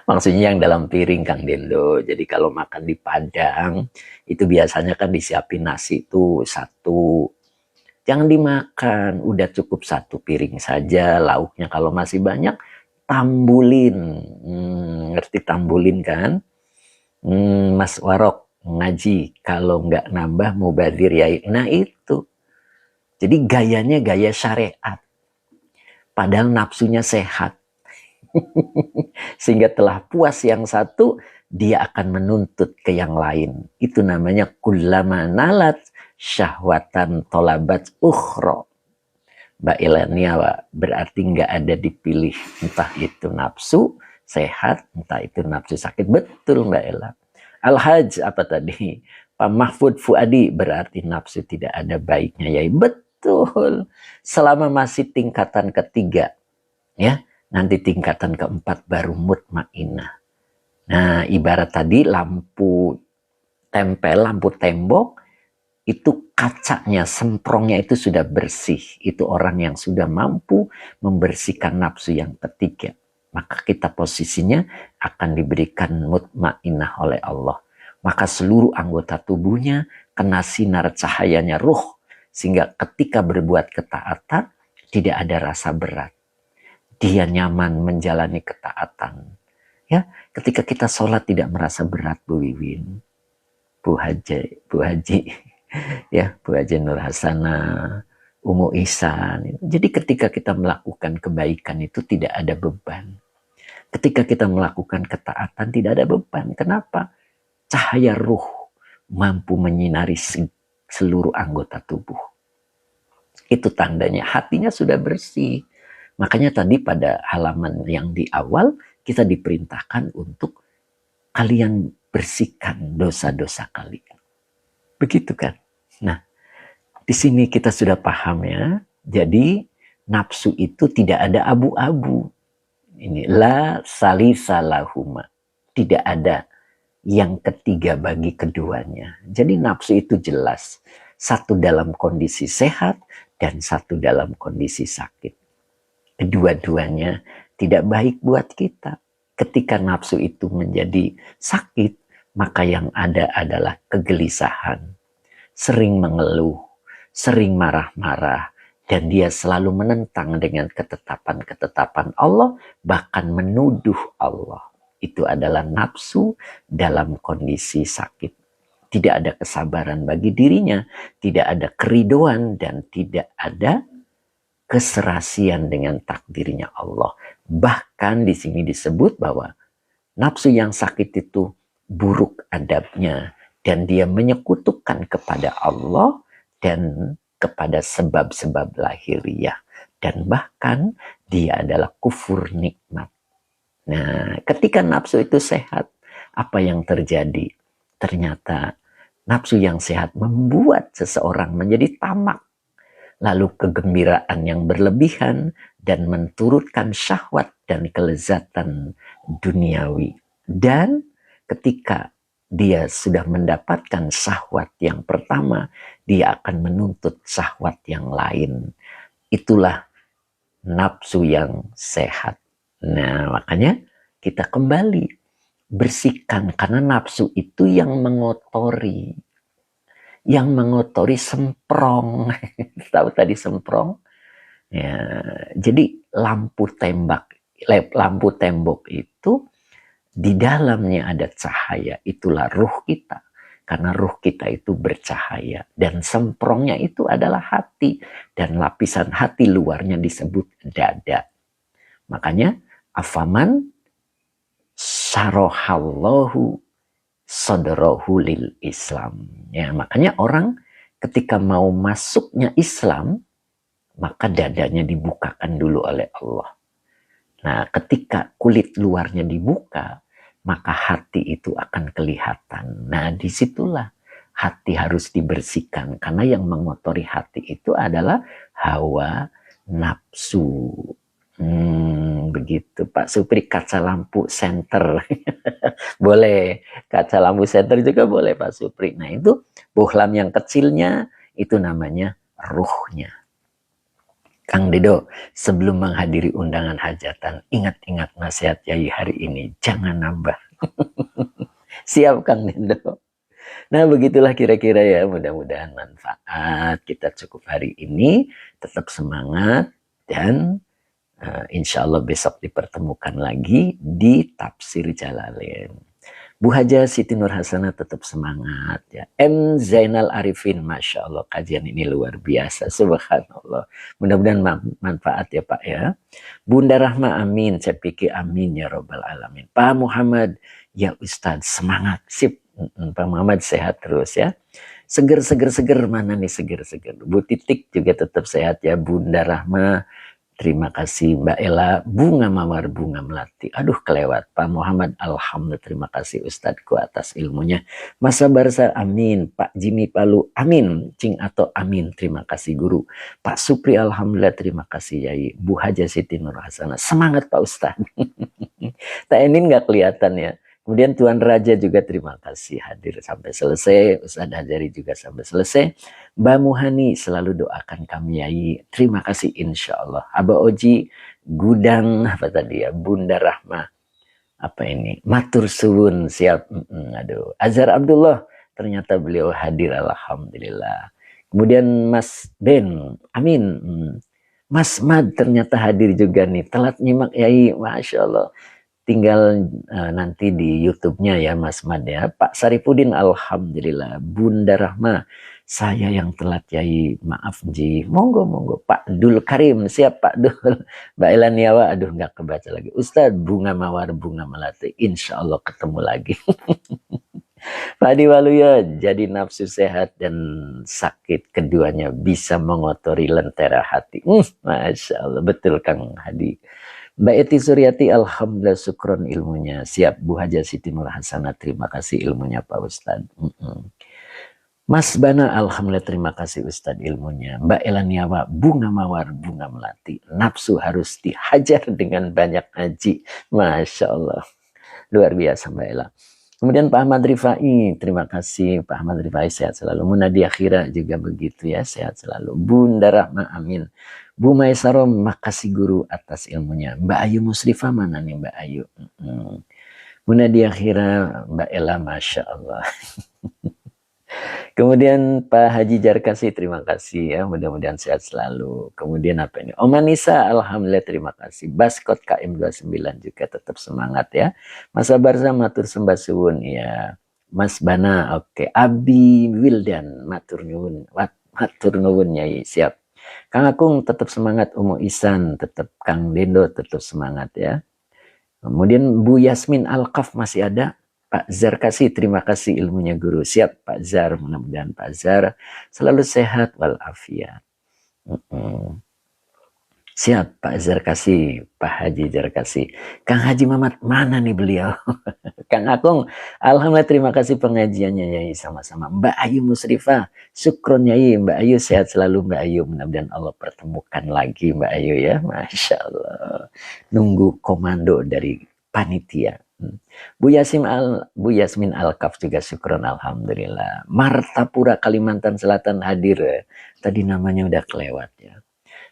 Maksudnya yang dalam piring Kang Dendo. Jadi kalau makan di Padang, itu biasanya kan disiapin nasi itu satu. Jangan dimakan, udah cukup satu piring saja. Lauknya kalau masih banyak, tambulin. Ngerti tambulin kan? Mas Warok ngaji, kalau nggak nambah mubadir ya. Nah itu. Jadi gayanya gaya syariat. Padahal nafsunya sehat. Sehingga telah puas yang satu, dia akan menuntut ke yang lain. Itu namanya kullama nalat syahwatan tolabat ukhro. Mbak Elania berarti nggak ada dipilih. Entah itu nafsu sehat, entah itu nafsu sakit. Betul Mbak Ela. Al-Hajj apa tadi? Pak Mahfud Fuadi berarti nafsu tidak ada baiknya. Ya betul. Selama masih tingkatan ketiga. Ya. Nanti tingkatan keempat baru mutmainah. Nah, ibarat tadi lampu tempel, lampu tembok, itu kacanya, semprongnya itu sudah bersih. Itu orang yang sudah mampu membersihkan nafsu yang ketiga. Maka kita posisinya akan diberikan mutmainah oleh Allah. Maka seluruh anggota tubuhnya kena sinar cahayanya ruh. Sehingga ketika berbuat ketaatan, tidak ada rasa berat. Dia nyaman menjalani ketaatan. Ya, ketika kita sholat tidak merasa berat, Bu Wiwin, Bu Haji, ya, Bu Haji Nur Hasana, Umu Ihsan. Jadi ketika kita melakukan kebaikan itu tidak ada beban. Ketika kita melakukan ketaatan tidak ada beban. Kenapa? Cahaya ruh mampu menyinari seluruh anggota tubuh. Itu tandanya hatinya sudah bersih. Makanya tadi pada halaman yang di awal kita diperintahkan untuk kalian bersihkan dosa-dosa kalian. Begitu kan? Nah, di sini kita sudah paham ya. Jadi nafsu itu tidak ada abu-abu. Ini la salisalahuma. Tidak ada yang ketiga bagi keduanya. Jadi nafsu itu jelas. Satu dalam kondisi sehat dan satu dalam kondisi sakit. Kedua-duanya tidak baik buat kita. Ketika nafsu itu menjadi sakit, maka yang ada adalah kegelisahan. Sering mengeluh, sering marah-marah, dan dia selalu menentang dengan ketetapan-ketetapan Allah, bahkan menuduh Allah. Itu adalah nafsu dalam kondisi sakit. Tidak ada kesabaran bagi dirinya, tidak ada keridoan, dan tidak ada keserasian dengan takdirnya Allah. Bahkan di sini disebut bahwa nafsu yang sakit itu buruk adabnya dan dia menyekutukan kepada Allah dan kepada sebab-sebab lahiriah, dan bahkan dia adalah kufur nikmat. Nah, ketika nafsu itu sehat, apa yang terjadi? Ternyata nafsu yang sehat membuat seseorang menjadi tamak, lalu kegembiraan yang berlebihan dan menturutkan syahwat dan kelezatan duniawi. Dan ketika dia sudah mendapatkan syahwat yang pertama, dia akan menuntut syahwat yang lain. Itulah nafsu yang sehat. Nah, makanya kita kembali bersihkan, karena nafsu itu yang mengotori. Yang mengotori semprong. Tahu tadi semprong? Ya, jadi lampu tembok itu di dalamnya ada cahaya. Itulah ruh kita. Karena ruh kita itu bercahaya. Dan semprongnya itu adalah hati. Dan lapisan hati luarnya disebut dada. Makanya afaman sarohallahu sadrohu lil Islam. Ya, makanya orang ketika mau masuknya Islam, maka dadanya dibukakan dulu oleh Allah. Nah, ketika kulit luarnya dibuka, maka hati itu akan kelihatan. Nah, disitulah hati harus dibersihkan. Karena yang mengotori hati itu adalah hawa nafsu. Begitu Pak Supri. Kaca lampu senter. Boleh. Kaca lampu senter juga boleh Pak Supri. Nah, itu bohlam yang kecilnya, itu namanya ruhnya. Kang Dedo, sebelum menghadiri undangan hajatan, ingat-ingat nasihat Yai hari ini, jangan nambah. Siap Kang Dedo. Nah, begitulah kira-kira ya, mudah-mudahan manfaat. Kita cukup hari ini, tetap semangat, dan insya Allah besok dipertemukan lagi di Tafsir Jalalain. Bu Haja Siti Nur Hasanah tetap semangat ya. M Zainal Arifin, Masya Allah, kajian ini luar biasa, subhanallah. Mudah-mudahan manfaat ya Pak ya. Bunda Rahma, amin. Saya pikir amin ya Rabbal Alamin. Pak Muhammad, ya Ustadz, semangat. Sip. Pak Muhammad sehat terus ya. Seger, mana nih seger. Bu Titik juga tetap sehat ya. Bunda Rahma, terima kasih Mbak Ella. Bunga Mawar, bunga melati. Aduh kelewat. Pak Muhammad, alhamdulillah, terima kasih Ustadku atas ilmunya. Masa Barsa, amin. Pak Jimmy Palu, amin. Cing Ato, amin. Terima kasih Guru. Pak Supri, alhamdulillah, terima kasih Yai. Bu Haja Siti Nur Hasanah, semangat Pak Ustad. Tak ini nggak kelihatan ya. Kemudian Tuan Raja juga terima kasih hadir sampai selesai. Ustadz Hajari juga sampai selesai. Mbak Muhani, selalu doakan kami Yai. Terima kasih insya Allah. Abah Oji, Gudang, apa tadi ya, Bunda Rahma. Apa ini? Matur suwun, siap. Aduh. Azhar Abdullah, ternyata beliau hadir, alhamdulillah. Kemudian Mas Ben, amin. Mas Mad ternyata hadir juga nih. Telat nyimak Yai, Masya Allah. Tinggal nanti di YouTube-nya ya Mas Mad ya. Pak Saripudin, alhamdulillah. Bunda Rahma, saya yang telat Yai, maaf Ji. Monggo. Pak Dul Karim, siap Pak Dul. Mbak Elaniawa, aduh nggak kebaca lagi. Ustadz, bunga mawar, bunga melati. Insya Allah ketemu lagi. Pak Adi Waluyo, jadi nafsu sehat dan sakit keduanya bisa mengotori lentera hati. Masya Allah, betul Kang Hadi. Mbak Eti Suryati, alhamdulillah syukron ilmunya. Siap, Bu Haja Siti Nur Hasanah, terima kasih ilmunya Pak Ustadz. Mas Bana, alhamdulillah terima kasih Ustadz ilmunya. Mbak Elaniawa, bunga mawar, bunga melati. Nafsu harus dihajar dengan banyak haji. Masya Allah. Luar biasa Mbak Ela. Kemudian Pak Ahmad Rifai, terima kasih Pak Ahmad Rifai, sehat selalu. Munadi Akhira juga begitu ya, sehat selalu. Bunda Rahma, amin. Bu Maisarom, makasih guru atas ilmunya. Mbak Ayu Musrifah, mana nih Mbak Ayu? Munadi Akhira, Mbak Ela, Masya Allah. Kemudian Pak Haji Jarkasi, terima kasih ya, mudah-mudahan sehat selalu. Kemudian apa ini? Oma Nisa, alhamdulillah terima kasih. Baskot KM29 juga tetap semangat ya. Mas Abarza matur sembah suwun ya. Mas Bana, oke. Abi Wildan, matur nuwun. Matur nuwun nyai, siap. Kang Akung tetap semangat, Umu Isan tetap, Kang Dendo tetap semangat ya. Kemudian Bu Yasmin Alkaf masih ada. Pak Zar kasih, terima kasih ilmunya guru. Siap Pak Zar, mudah-mudahan Pak Zar selalu sehat walafiat. Siap Pak Zar kasih, Pak Haji Zar kasih. Kang Haji Mamat, mana nih beliau? Kang Akung, alhamdulillah terima kasih pengajiannya Yai, sama-sama. Mbak Ayu Musrifah, syukron Yai. Mbak Ayu sehat selalu Mbak Ayu, mudah-mudahan Allah pertemukan lagi Mbak Ayu ya. Masya Allah. Nunggu komando dari panitia. Bu Yasmin Alkaf juga syukron alhamdulillah. Martapura Kalimantan Selatan hadir. Tadi namanya udah kelewat ya.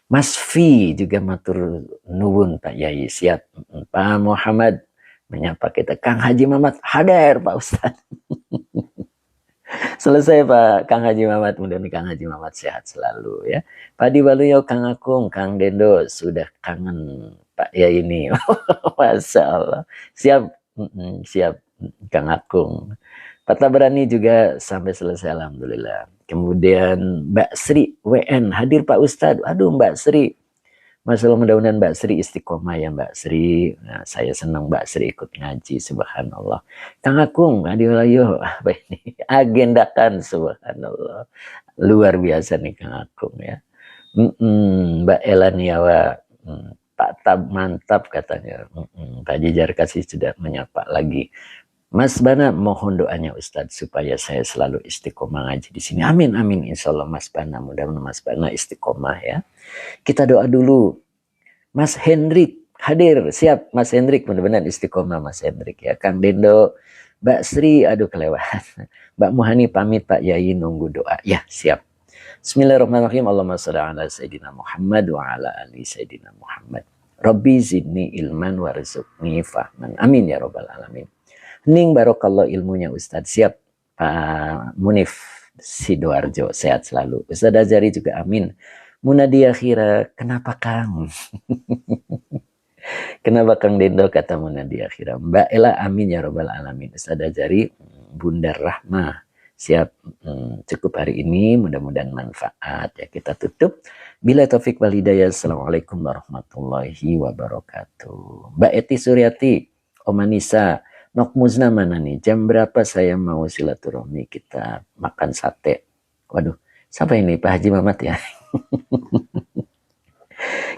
Mas V juga matur nuwun Pak Yai, siap. Pak Muhammad menyapa kita. Kang Haji Mamat hadir Pak Ustaz. Selesai Pak Kang Haji Mamat, mudah-mudahan Kang Haji Mamat sehat selalu ya. Pak Adi Waluyo, Kang Akung, Kang Dendo sudah kangen Pak Yai ini. Masya Allah. Siap, siap Kang Akung. Pak Tabrani juga sampai selesai alhamdulillah. Kemudian Mbak Sri WN hadir Pak Ustadz. Aduh Mbak Sri. Masya Allah, mudah-mudahan Mbak Sri istiqomah ya Mbak Sri. Nah, saya senang Mbak Sri ikut ngaji, subhanallah. Kang Akung, hadir ayo. Apa ini? Agendakan, subhanallah. Luar biasa nih Kang Akung ya. Mbak Elaniawa, Pak Tab mantap katanya. Pak Jijar kasih sudah menyapa lagi. Mas Bana, mohon doanya Ustadz supaya saya selalu istiqomah ngaji di sini. Amin, amin. Insya Allah Mas Bana, mudah-mudahan Mas Bana istiqomah ya. Kita doa dulu. Mas Hendrik hadir, siap Mas Hendrik, mudah-mudahan istiqomah Mas Hendrik ya. Kang Dendo, Mbak Sri, aduh kelewat. Mbak Muhani pamit Pak Yai nunggu doa. Ya, siap. Bismillahirrahmanirrahim. Allahumma sholli ala Sayyidina Muhammad wa ala ali Sayyidina Muhammad. Rabbi zidni ilman warzuqni fahman. Amin ya rabbal alamin. Ning barokallah ilmunya Ustadz. Siap Pak Munif Sidoarjo, sehat selalu. Ustadz Azari juga amin. Munadi Akhira, kenapa Kang? Kenapa Kang Dendo, kata Munadi Akhira. Mbak Ela, amin ya robbal alamin. Ustadz Azari, Bunda Rahmah, siap. Cukup hari ini, mudah-mudahan manfaat ya. Kita tutup. Bila taufik wal hidayah. Assalamualaikum warahmatullahi wabarakatuh. Mbak Eti Suryati, Omanisa, Nok Muzna mana nih? Jam berapa saya mau silaturahmi, kita makan sate? Waduh, siapa ini? Pak Haji Mamat ya?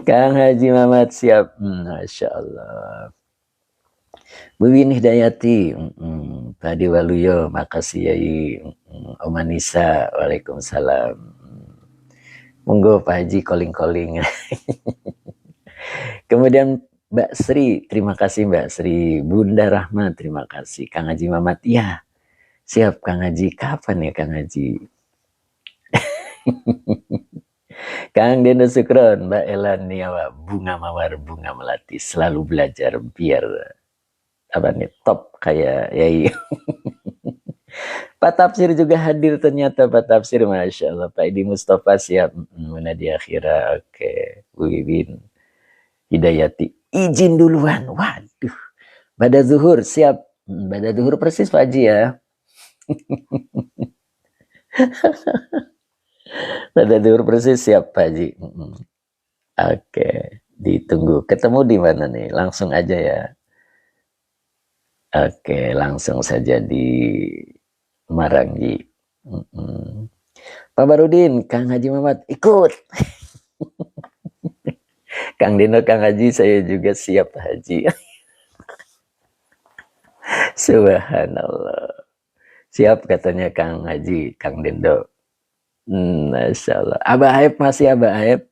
Kang Haji Mamat siap. Masya Allah. Bu Win Hidayati, Pak Adi Waluyo, makasih Yai. Om Anissa, waalaikumsalam. Monggo Pak Haji calling-calling. Kemudian Mbak Sri, terima kasih Mbak Sri. Bunda Rahma, terima kasih. Kang Haji Mamat, ya siap Kang Haji. Kapan ya Kang Haji? Kang Dendo Sukron, Mbak Elaniawa, bunga mawar, bunga melati. Selalu belajar biar apa nih top kayak Yai. Pak Tafsir juga hadir ternyata Pak Tafsir, Masya Allah. Pak Edi Mustafa siap. Munadi Akhira, oke. Wiwin Hidayati, izin duluan. Waduh. Pada zuhur siap. Pada zuhur persis Pak Haji ya. Pada zuhur persis siap Pak Haji. Oke. Ditunggu. Ketemu di mana nih? Langsung aja ya. Oke, langsung saja di Marangi. Pak Barudin, Kang Haji Muhammad ikut. Kang Dino, Kang Haji, saya juga siap haji. Subhanallah. Siap katanya Kang Haji, Kang Dendo. Masya Allah. Abah Aib masih Abah Aib.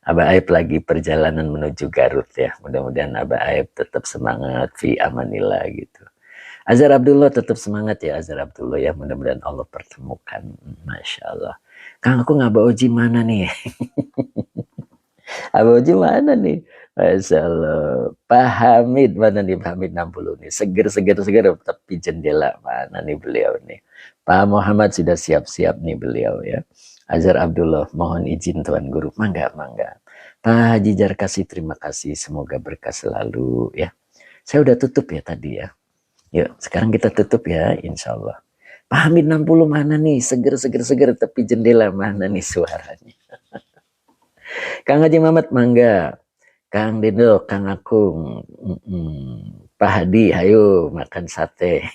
Abah Aib lagi perjalanan menuju Garut ya. Mudah-mudahan Abah Aib tetap semangat fi amanillah gitu. Azhar Abdullah tetap semangat ya Azhar Abdullah ya. Mudah-mudahan Allah pertemukan. Masya Allah. Kang, aku ngaba Oji mana nih? Abah Oji mana nih? Masya Allah. Pak Hamid mana nih? Pak Hamid 60 nih. Seger tapi jendela mana nih beliau nih. Pak Muhammad sudah siap-siap nih beliau ya. Azhar Abdullah, mohon izin Tuan Guru. Mangga. Pak Haji Jarkasi, terima kasih. Semoga berkah selalu ya. Saya udah tutup ya tadi ya. Yuk, sekarang kita tutup ya, insya Allah. Pak Hamid 60 mana nih? Seger tapi jendela mana nih suaranya? Kang Haji Mamat mangga. Kang Dendo, Kang Akung, Pak Hadi, ayo makan sate.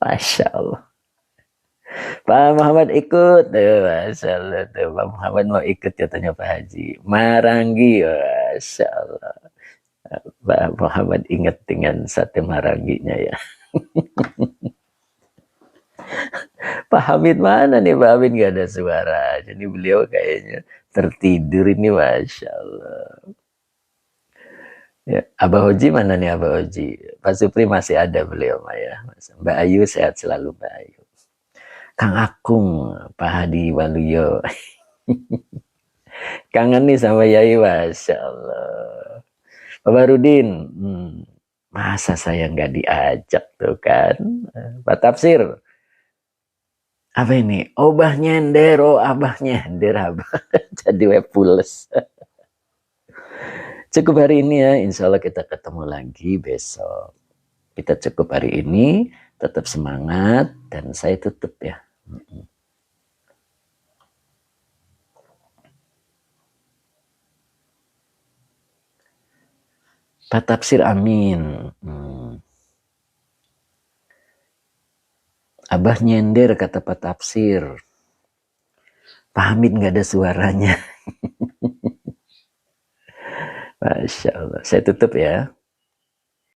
Masya Allah. Pak Muhammad ikut, Masya Allah. Pak Muhammad mau ikut katanya Pak Haji. Marangi, Masya Allah. Pak Muhammad ingat dengan sate maranginya ya. Pak Hamid mana nih? Pak Hamid gak ada suara. Jadi beliau kayaknya tertidur ini, Masya Allah. Ya, Abah Hoji mana nih Abah Hoji? Pak Supri masih ada beliau ya. Mbak Ayu sehat selalu Mbak Ayu. Kang Akung, Pak Hadi Waluyo. Kangen nih sama Yai, Masya Allah. Pak Barudin, masa saya nggak diajak tuh kan? Pak Tafsir, apa ini? Obah nyender, abah nyender, abah. Jadi web pules. Cukup hari ini ya, insya Allah kita ketemu lagi besok. Kita cukup hari ini, tetap semangat, dan saya tutup ya. Pak Tafsir amin. Abah nyender kata Pak Tafsir. Pak Hamid gak ada suaranya. Masya Allah. Saya tutup ya.